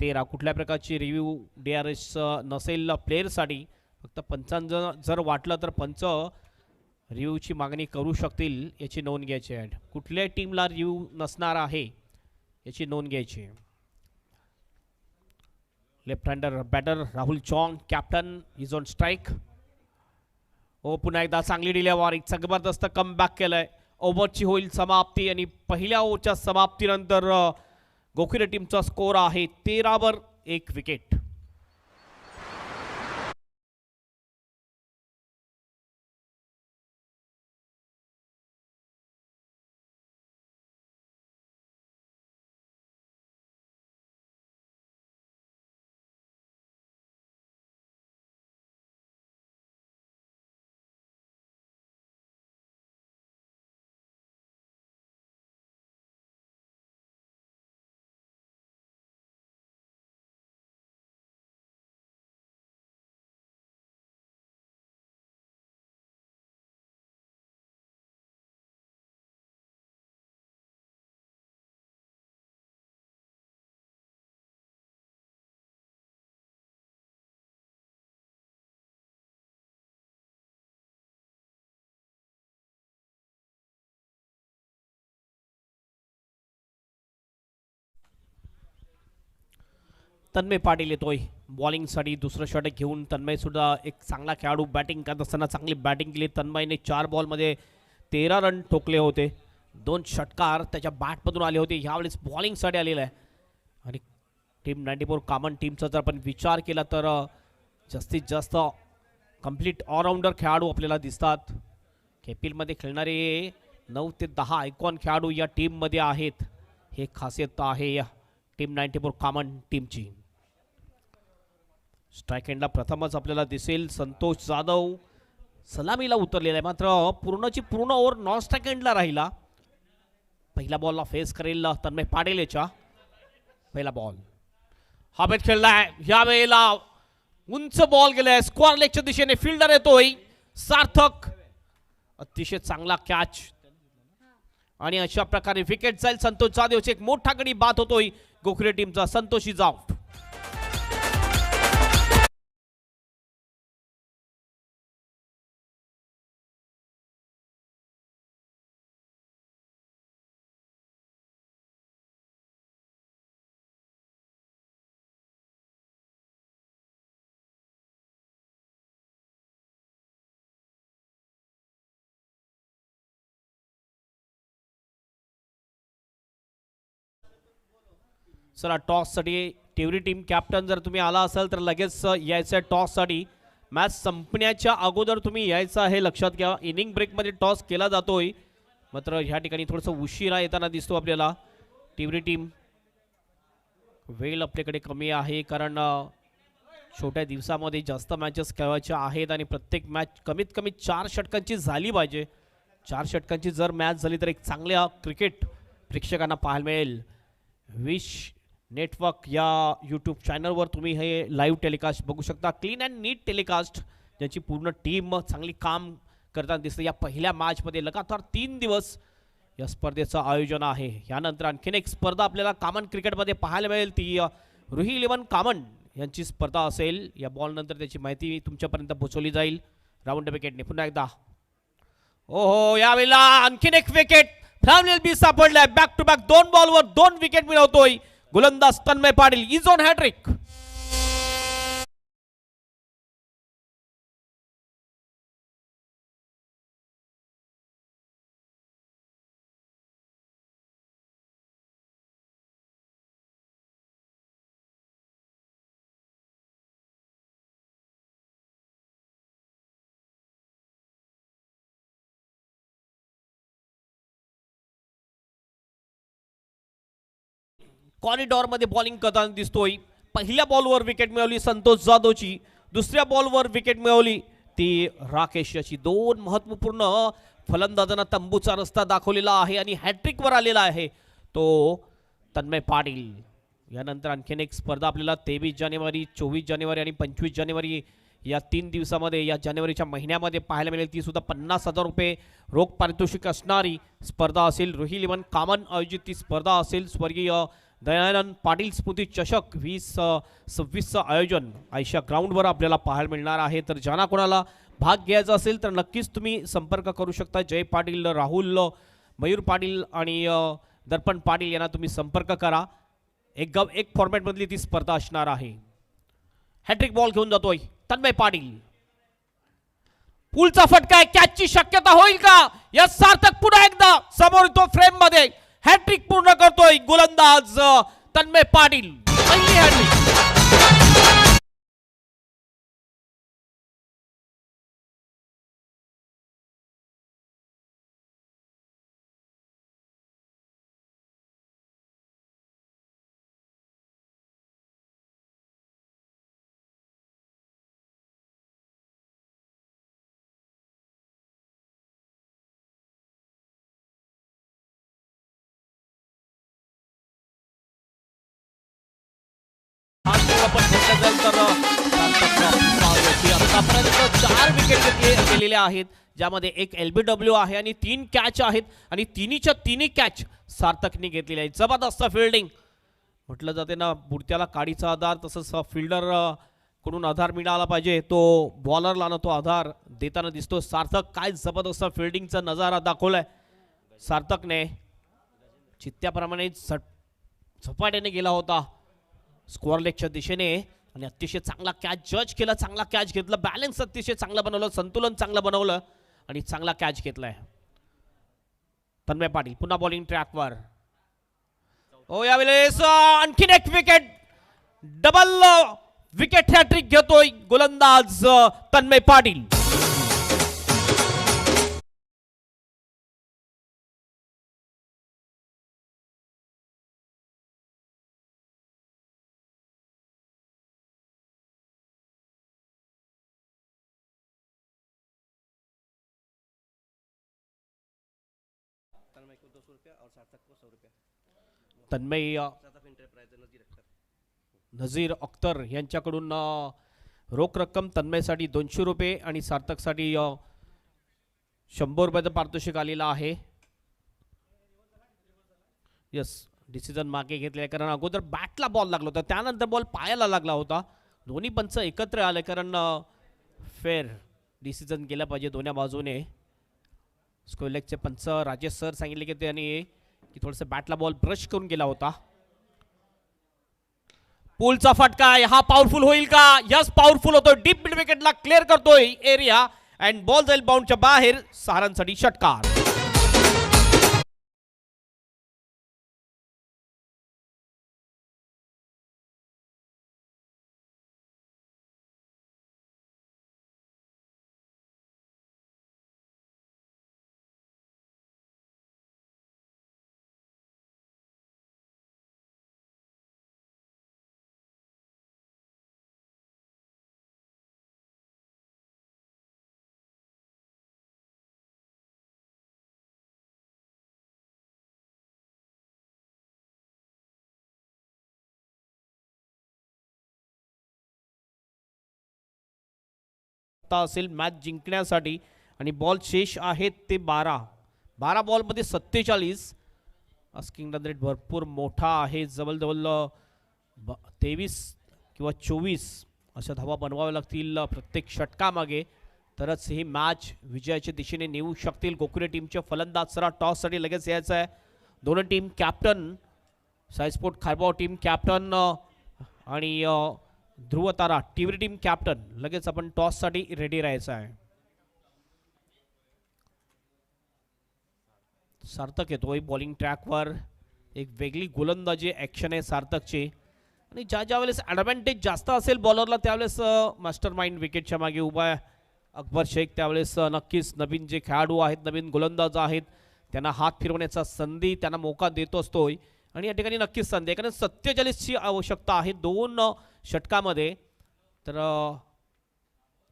13. कुठल्या प्रकारची रिव्ह्यू DRS नसेल प्लेअरसाठी. फक्त पंचांचं जर वाटलं तर पंच रिव्ह्यूची मागणी करू शकतील याची नोंद घ्यायची आहे. कुठल्या टीमला रिव्ह्यू नसणार आहे याची नोंद घ्यायची. Left hander batter Rahul Chong captain is on strike. पुन्हा एकदा चांगली डिलेवरी, जबरदस्त कमबॅक केलंय. ओव्हरची होईल समाप्ती आणि पहिल्या ओव्हरच्या समाप्तीनंतर गोखिरे टीमचा स्कोर आहे 13वर 1 विकेट. तन्मय पाटील येतोय बॉलिंगसाठी. दुसरं षटक घेऊन तन्मय सुद्धा एक चांगला खेळाडू. बॅटिंग करत असताना चांगली बॅटिंग केली तन्मयने. 4 बॉलमध्ये 13 रन ठोकले होते. 2 षटकार त्याच्या बॅटमधून आले होते. ह्यावेळेस बॉलिंगसाठी आलेला आहे. आणि टीम 94 कॉमन टीमचा जर आपण विचार केला तर जास्तीत जास्त कंप्लीट ऑलराऊंडर खेळाडू आपल्याला दिसतात. KPLमध्ये खेळणारे 9 ते 10 आयकॉन खेळाडू या टीममध्ये आहेत. हे खासियत आहे या टीम 94 कॉमन टीमची. स्ट्राईक एंडला प्रथमच आपल्याला दिसेल संतोष जाधव सलामीला उतरलेला आहे. मात्र पूर्णची पूर्ण ओव्हर नॉन स्ट्राईक एंडला राहिला. पहिल्या बॉलला फेस करेल तन्मय पाटील याच्या. पहिला बॉल हवेत खेळलाय. या वेळेला उंच बॉल गेलाय स्क्वेअर लेगच्या दिशेने. फिल्डर येतोय सार्थक. अतिशय चांगला कॅच आणि अशा प्रकारे विकेट जाईल संतोष जाधवची. एक मोठा गडी बाद होतोय गोखले टीमचा. Santosh is out. चला टॉससाठी टिवरी टीम कॅप्टन जर तुम्ही आला असाल तर लगेच यायचं टॉससाठी. मॅच संपण्याच्या अगोदर तुम्ही यायचं हे लक्षात घ्या. इनिंग ब्रेकमध्ये टॉस केला जातोय मात्र ह्या ठिकाणी थोडंसं उशिरा येताना दिसतो आपल्याला टिवरी टीम. वेळ आपल्याकडे कमी आहे कारण छोट्या दिवसामध्ये जास्त मॅचेस खेळायच्या आहेत आणि प्रत्येक मॅच कमीत कमी 4 षटकांची झाली पाहिजे. 4 षटकांची जर मॅच झाली तर एक चांगल्या क्रिकेट प्रेक्षकांना पाहायला मिळेल. विश नेटवर्क या यूट्यूब चॅनलवर तुम्ही हे लाईव्ह टेलिकास्ट बघू शकता. क्लीन अँड नीट टेलिकास्ट ज्यांची पूर्ण टीम चांगली काम करताना दिसतं. या पहिल्या मॅचमध्ये लगातार 3 दिवस या स्पर्धेचं आयोजन आहे. यानंतर आणखीन एक स्पर्धा आपल्याला कॉमन क्रिकेटमध्ये पाहायला मिळेल. ती रुही 11 कॉमन यांची स्पर्धा असेल. या बॉलनंतर त्याची माहिती तुमच्यापर्यंत पोहोचवली जाईल. राऊंड विकेटने पुन्हा एकदा. ओहो यावेळेला आणखीन एक विकेट फ्रॅम बी सापडलाय. बॅक टू बॅक 2 बॉलवर 2 विकेट मिळवतोय गोलंदाज Tanmay Patil. Is on hattrick. कॉरिडॉरमध्ये बॉलिंग करताना दिसतोय. पहिल्या बॉलवर विकेट मिळवली संतोष जाधवची, दुसऱ्या बॉलवर विकेट मिळवली ती राकेश याची. दोन महत्वपूर्ण फलंदाजांना तंबूचा रस्ता दाखवलेला आहे आणि हॅट्रिकवर आलेला आहे तो तन्मय पाटील. यानंतर आणखीन एक स्पर्धा आपल्याला 23 जानेवारी, 24 जानेवारी आणि 25 जानेवारी या 3 दिवसामध्ये, या जानेवारीच्या महिन्यामध्ये पाहायला मिळेल. ती सुद्धा 50,000 रुपये रोख पारितोषिक असणारी स्पर्धा असेल. रोहिल इवन कामन आयोजित ती स्पर्धा असेल. स्वर्गीय दयानंद पाटील स्मृती चषक 2026चं आयोजन आयशा ग्राउंडवर आपल्याला पाहायला मिळणार आहे. तर ज्यांना कोणाला भाग घ्यायचा असेल तर नक्कीच तुम्ही संपर्क करू शकता. जय पाटील, राहुल, मयूर पाटील आणि दर्पण पाटील यांना तुम्ही संपर्क करा. एक फॉर्मॅटमधली ती स्पर्धा असणार आहे. हॅट्रिक बॉल घेऊन जातोय तन्मय पाटील. पुलचा फटका आहे, कॅचची शक्यता होईल का? या सार्थक पुन्हा एकदा समोर तो फ्रेम मध्ये हॅट्रिक पूर्ण करतोय गोलंदाज तन्मय पाटील. पहिली हॅट्रिक. आपण म्हटलं जाईल तर आतापर्यंत 4 विकेट गेलेल्या आहेत, ज्यामध्ये एक LBW आहे आणि 3 कॅच आहेत आणि तिन्हीच्या तिन्ही कॅच सार्थकने घेतलेले आहेत. जबरदस्त फिल्डिंग. म्हटलं जाते ना, बुडत्याला काडीचा आधार, तसंच फिल्डर कडून आधार मिळाला पाहिजे, तो बॉलरला ना तो आधार देताना दिसतो सार्थक. काय जबरदस्त फिल्डिंगचा नजारा दाखवलाय सार्थकने. चित्त्याप्रमाणे झपाट्याने गेला होता स्कोअर लेगच्या दिशेने आणि अतिशय चांगला कॅच जज केला, चांगला कॅच घेतला, बॅलन्स अतिशय चांगलं बनवलं, संतुलन चांगलं बनवलं आणि चांगला कॅच घेतलाय तन्मय पाटील. पुन्हा बॉलिंग ट्रॅकवर. ओ यावेळेस आणखीन एक विकेट, डबल विकेट हॅट्रिक घेतोय गोलंदाज तन्मय पाटील. तन्मय नजीर अख्तर यांच्याकडून रोख रक्कम तन्मयसाठी 200 रुपये आणि सार्थकसाठी 100 रुपयाचं पारितोषिक आलेलं आहे. यस, डिसिजन मागे घेतले कारण अगोदर बॅटला बॉल लागला होता, त्यानंतर बॉल पायाला लागला होता. दोन्ही पंच एकत्र आले कारण फेअर डिसिजन गेला पाहिजे दोन्ही बाजूने. स्कोलेकचे पंच राजेश सर सांगितले की त्यांनी की थोडंसं बॅटला बॉल ब्रश करून गेला होता. पुलचा फटका आहे, हा पॉवरफुल होईल का? यस, पॉवरफुल होतोय. डीप मिड विकेटला क्लिअर करतोय एरिया अँड बॉल जाईल बाउंडच्या बाहेर. सहारांसाठी षटकार. असेल मॅच जिंकण्यासाठी आणि बॉल शेष आहेत ते 12 बॉलमध्ये 47. आस्किंग रन रेट भरपूर मोठा आहे, जवळजवळ 23 किंवा 24 अशा धावा बनवाव्या लागतील प्रत्येक षटकामागे, तरच ही मॅच विजयाच्या दिशेने नेऊ शकतील. गोकुळे टीमचे फलंदाज सरा टॉससाठी लगेच यायचं आहे. दोन्ही टीम कॅप्टन, सायस्पोर्ट खारबाव टीम कॅप्टन आणि ध्रुव तारा टीव्ही टीम कॅप्टन, लगेच आपण टॉससाठी रेडी राहायचं आहे. सार्थक येतोय बॉलिंग ट्रॅकवर. एक वेगळी गोलंदाजी ॲक्शन आहे सार्थकची आणि ज्या वेळेस ॲडव्हान्टेज जास्त असेल बॉलरला त्यावेळेस मास्टर माइंड विकेटच्या मागे उभा आहे अकबर शेख. त्यावेळेस नक्कीच नवीन जे खेळाडू आहेत, नवीन गोलंदाज आहेत, त्यांना हात फिरवण्याचा संधी त्यांना मोका देत असतोय आणि या ठिकाणी नक्कीच संधी आहे, कारण 47ची आवश्यकता आहे 2 षटकामध्ये. तर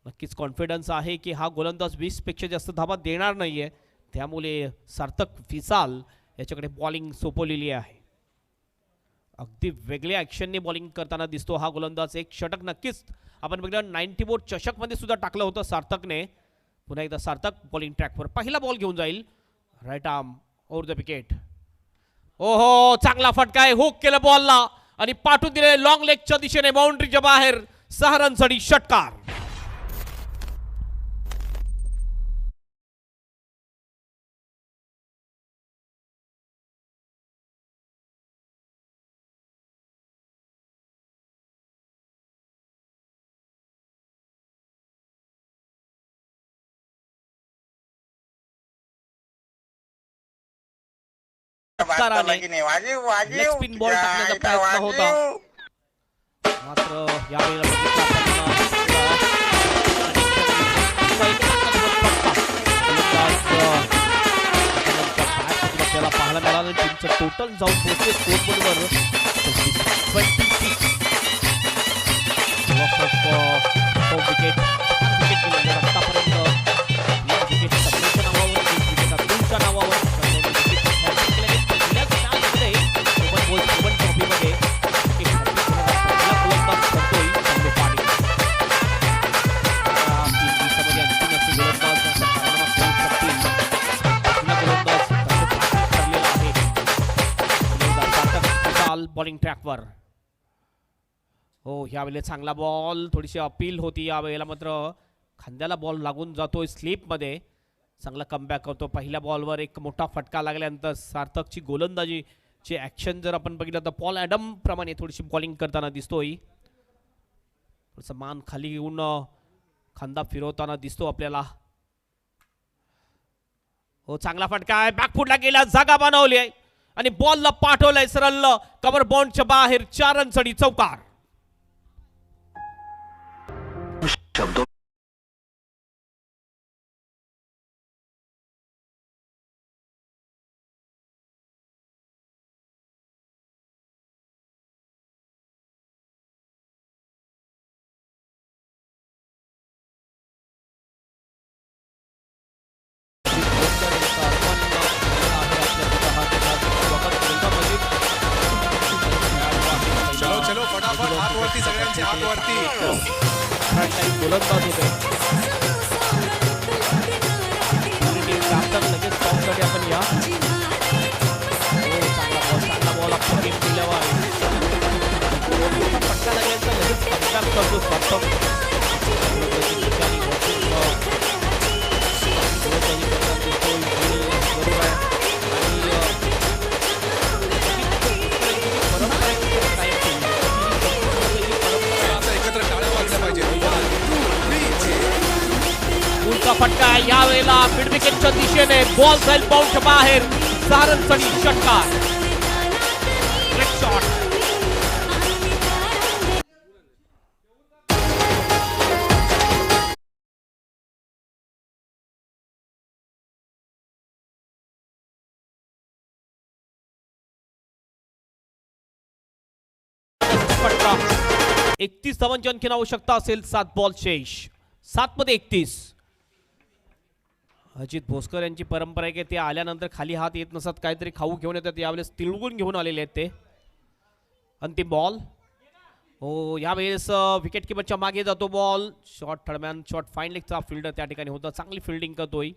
नक्कीच कॉन्फिडन्स आहे की हा गोलंदाज 20 पेक्षा जास्त धावा देणार नाहीये, त्यामुळे सार्थक फिसाल याच्याकडे बॉलिंग सोपवलेली आहे. अगदी वेगळ्या ॲक्शनने बॉलिंग करताना दिसतो हा गोलंदाज. एक षटक नक्कीच आपण बघितलं 90 बोर्ड चषकमध्ये सुद्धा टाकलं होतं सार्थकने. पुन्हा एकदा सार्थक बॉलिंग ट्रॅकवर पहिला बॉल घेऊन जाईल, right arm over the wicket. ओहो, चांगला फटका आहे, हुक केलं बॉलला आणि पाठवून दिले लॉंग लेगच्या दिशेने बाउंड्रीच्या बाहेर. 6 रनसाठी षटकार. लेग स्पिन बॉल टाकण्याचा प्रयत्न होता, मात्र यावेळेला त्याला पाहायला मिळालं. टीमचं टोटल जाऊन पोहोचले स्कोरबोर्डवर 26 विकेट. आतापर्यंत विकेट सगळ्यांच्या नावावर, विकेट अब्दुलच्या नावावर. बॉलिंग ट्रॅकवर. हो, यावेळेला चांगला बॉल, थोडीशी अपील होती यावेळेला, मात्र खांद्याला बॉल लागून जातोय स्लिपमध्ये. चांगला कमबॅक करतो. पहिल्या बॉलवर एक मोठा फटका लागल्यानंतर सार्थकची गोलंदाजीची ॲक्शन जर आपण बघितलं तर पॉल ॲडम प्रमाणे थोडीशी बॉलिंग करताना दिसतोय. थोडंसं मान खाली घेऊन खांदा फिरवताना दिसतो आपल्याला. हो, चांगला फटका आहे, बॅकफुटला गेला, जागा बनवली आहे आणि बॉलला पाठवलंय सरळ कव्हर बाउंडच्या बाहेर. 4 रनसाठी चौकार. चलो फटाफट हात वरती, सगळ्यांचे हात वरती. गोलंदाज होते लगेच स्टॉपसाठी आपण या. चांगला बॉल आपण गेम केल्यावर फटका लागल्याचा लगेच फटका करतो सार्थक. उलटा फटका यावेळेला मिड विकेटच्या दिशेने बॉल जाईल बाउंडच्या बाहेर. 6 रनसाठी षटकार. Great shot. फटका. 31 धावांची आणखीन आवश्यकता असेल. 7 बॉल शेष. 7 मध्ये 31. अजित भोसकर यांची परंपरा आहे की ते आल्यानंतर खाली हात येत नसतात, काहीतरी खाऊ घेऊन येतात. यावेळेस तिळगुण घेऊन आलेले आहेत ते. अंतिम बॉल. हो, यावेळेस विकेट किपरच्या मागे जातो ball. Shot third man, shot fine लेगचा फिल्डर त्या ठिकाणी होता. चांगली फिल्डिंग करतोय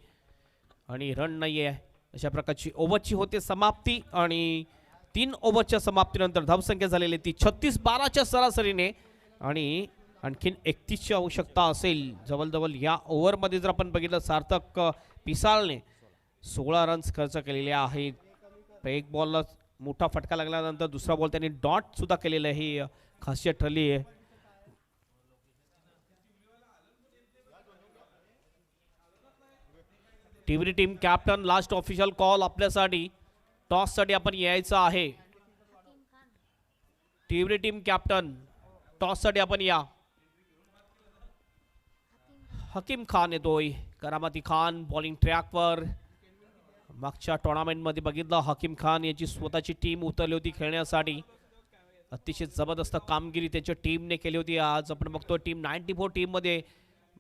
आणि रन नाही आहे. अशा प्रकारची ओव्हरची होते समाप्ती आणि 3 ओव्हरच्या समाप्तीनंतर धावसंख्या झालेली ती 36-12च्या सरासरीने आणि आणखीन 31ची आवश्यकता असेल. जवळजवळ या ओव्हरमध्ये जर आपण बघितलं सार्थक पिसाळने 16 रन्स खर्च केलेले आहे. एक बॉलला मोठा फटका लागल्यानंतर दुसरा बॉल त्यांनी डॉट सुद्धा केलेला आहे. ही खासियत ठरली आहे. TV team captain last official call आपल्यासाठी. टॉस साठी आपण यायचं आहे. टीव्ही टीम कॅप्टन टॉस साठी आपण या. हकीम खान येतोय. करामती खान बॉलिंग ट्रॅकवर. मागच्या टुर्नामेंटमध्ये बघितलं हकीम खान याची स्वतःची टीम उतरली होती खेळण्यासाठी. अतिशय जबरदस्त कामगिरी त्याच्या टीमने केली होती. आज आपण बघतोय टीम 94 टीममध्ये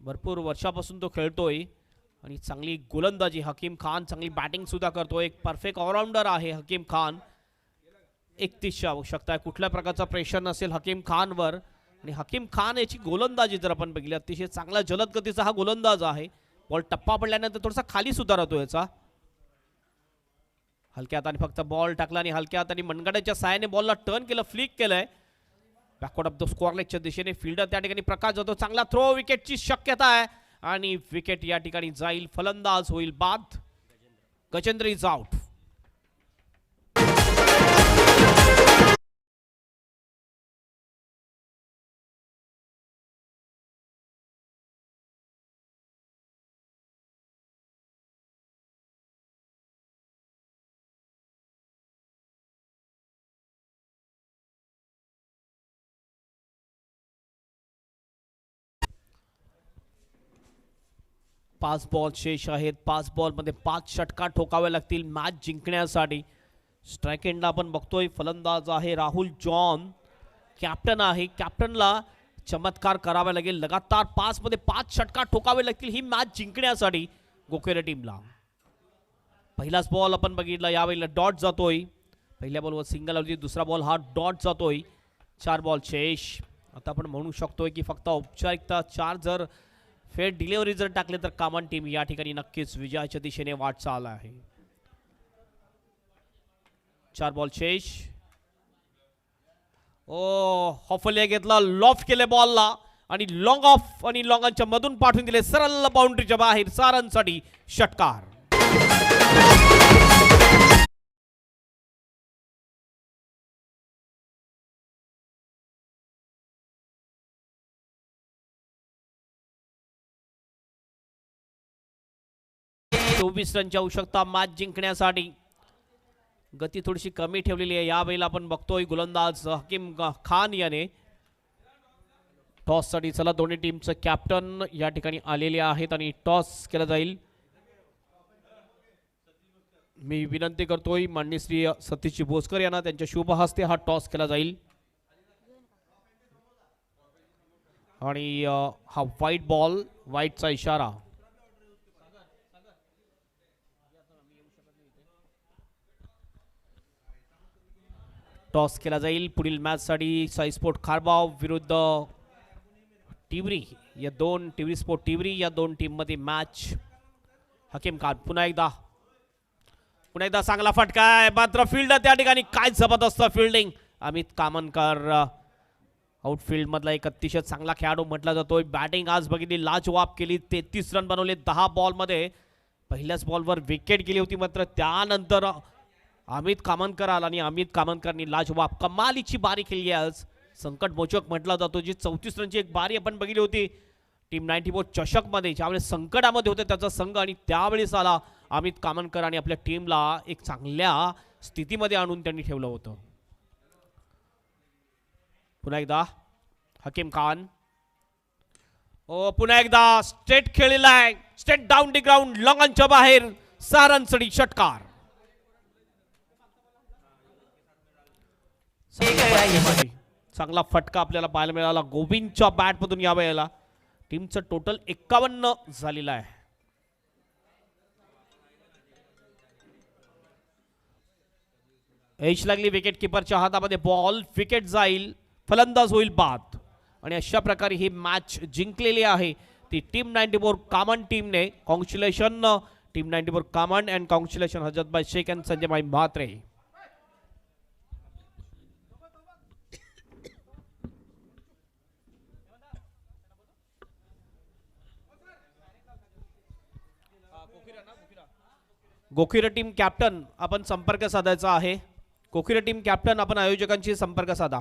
भरपूर वर्षापासून तो खेळतोय आणि चांगली गोलंदाजी हकीम खान, चांगली बॅटिंग सुद्धा करतोय. एक परफेक्ट ऑलराऊंडर आहे हकीम खान. 31ची आवश्यकता आहे, कुठल्या प्रकारचा प्रेशर नसेल हकीम खानवर. आणि हकीम खान याची गोलंदाजी जर आपण बघितली अतिशय चांगला जलद गतीचा हा गोलंदाज आहे. बॉल टप्पा पडल्यानंतर थोडासा खाली सुद्धा राहतो याचा. हलक्या हाताने फक्त बॉल टाकला आणि हलक्या हाताने मनगड्याच्या साहाय्याने बॉलला टर्न केलं, फ्लिक केलंय बॅकवर्ड ऑफ द स्कोअर लेगच्या दिशेने. फिल्डर त्या ठिकाणी प्रकाश जातो. चांगला थ्रो, विकेटची शक्यता आहे आणि विकेट या ठिकाणी जाईल. फलंदाज होईल बाद. Gajendra is out. पाच बॉल शेष आहेत. 5 बॉलमध्ये 5 षटकार ठोकावे लागतील मॅच जिंकण्यासाठी. स्ट्राईक एंडला आपण बघतोय फलंदाज आहे राहुल जॉन, कॅप्टन आहे. कॅप्टनला चमत्कार करावा लागेल. लगातार 5 मध्ये 5 षटकार ठोकावे लागतील ही मॅच जिंकण्यासाठी गोखेरे टीमला. पहिलाच बॉल आपण बघितला, यावेळेला डॉट जातोय. पहिल्या बॉलवर सिंगल आली, दुसरा बॉल हा डॉट जातोय. 4 बॉल शेष. आता आपण म्हणू शकतोय की फक्त औपचारिकता 4 जर फेअर डिलिव्हरी जर टाकले तर कामन टीम या ठिकाणी नक्कीच विजयाच्या दिशेने वाटचाल आहे. 4 बॉल शेष. हॉफले घेतला, लॉफ्ट केले बॉलला आणि लॉंग ऑफ आणि लॉंगांच्या मधून पाठवून दिले सरळ बाउंड्रीच्या बाहेर. सारांसाठी षटकार. चोवीस रनची आवश्यकता मॅच जिंकण्यासाठी. गती थोडीशी कमी ठेवलेली आहे यावेळेला. आपण बघतोय गोलंदाज हकीम खान याने टॉस साठी. चला दोन्ही टीमचे कॅप्टन या ठिकाणी आलेले आहेत आणि टॉस केला जाईल. मी विनंती करतोय माननीय श्री सतीश भोसकर यांना, त्यांच्या शुभ हस्ते हा टॉस केला जाईल. आणि हा व्हाईट बॉल, व्हाईटचा इशारा. टॉस केला जाईल. पुढील मॅच साठी साई स्पोर्ट खारबाव विरुद्ध टिवरी या दोन, टिवरी स्पोर्ट टिवरी या दोन टीम मध्ये मॅच. हकीम खान पुन्हा एकदा चांगला फटका आहे, मात्र फिल्डर त्या ठिकाणी काय जबरदस्त फिल्डिंग. अमित कामनकर आउटफील्ड मधला एक अतिशय चांगला खेळाडू म्हटला जातोय. बॅटिंग आज बघितली, लाजवाब केली. 33 रन बनवले 10 बॉल मध्ये. पहिल्याच बॉलवर विकेट गेली होती, मात्र त्यानंतर अमित कामनकर आला आणि अमित कामनकरनी लाजवाब कमालीची बारी केली आज. संकट मोचक म्हटला जातो. जी 34 रनची एक बारी आपण बघितली होती टीम 94 चषक मध्ये, ज्यावेळेस संकटामध्ये होते त्याचा संघ, आणि त्यावेळेस आला अमित कामनकर आणि आपल्या टीमला एक चांगल्या स्थितीमध्ये आणून त्यांनी ठेवलं होतं. पुन्हा एकदा हकीम खान. पुन्हा एकदा स्ट्रेट खेळलेला आहे, स्ट्रेट डाऊन दी ग्राउंड, लॉंगांच्या बाहेर. 6 रनसाठी षटकार. चांगला फटका आपल्याला पाहायला मिळाला गोविंदच्या बॅट मधून यावेळेला. टीमचं टोटल 51 झालेलं आहे. एच लागली विकेट किपरच्या हातामध्ये बॉल. विकेट जाईल, फलंदाज होईल बाद. आणि अशा प्रकारे ही मॅच जिंकलेली आहे ती टीम 94 कामन टीमने. Congratulation team 94 Kaman and congratulation Hazratbhai Shaikh and Sanjay bhai Mhatre. गोखिरे team captain आपण संपर्क साधायचा आहे. गोखिरे टीम कॅप्टन आपण आयोजकांशी संपर्क साधा.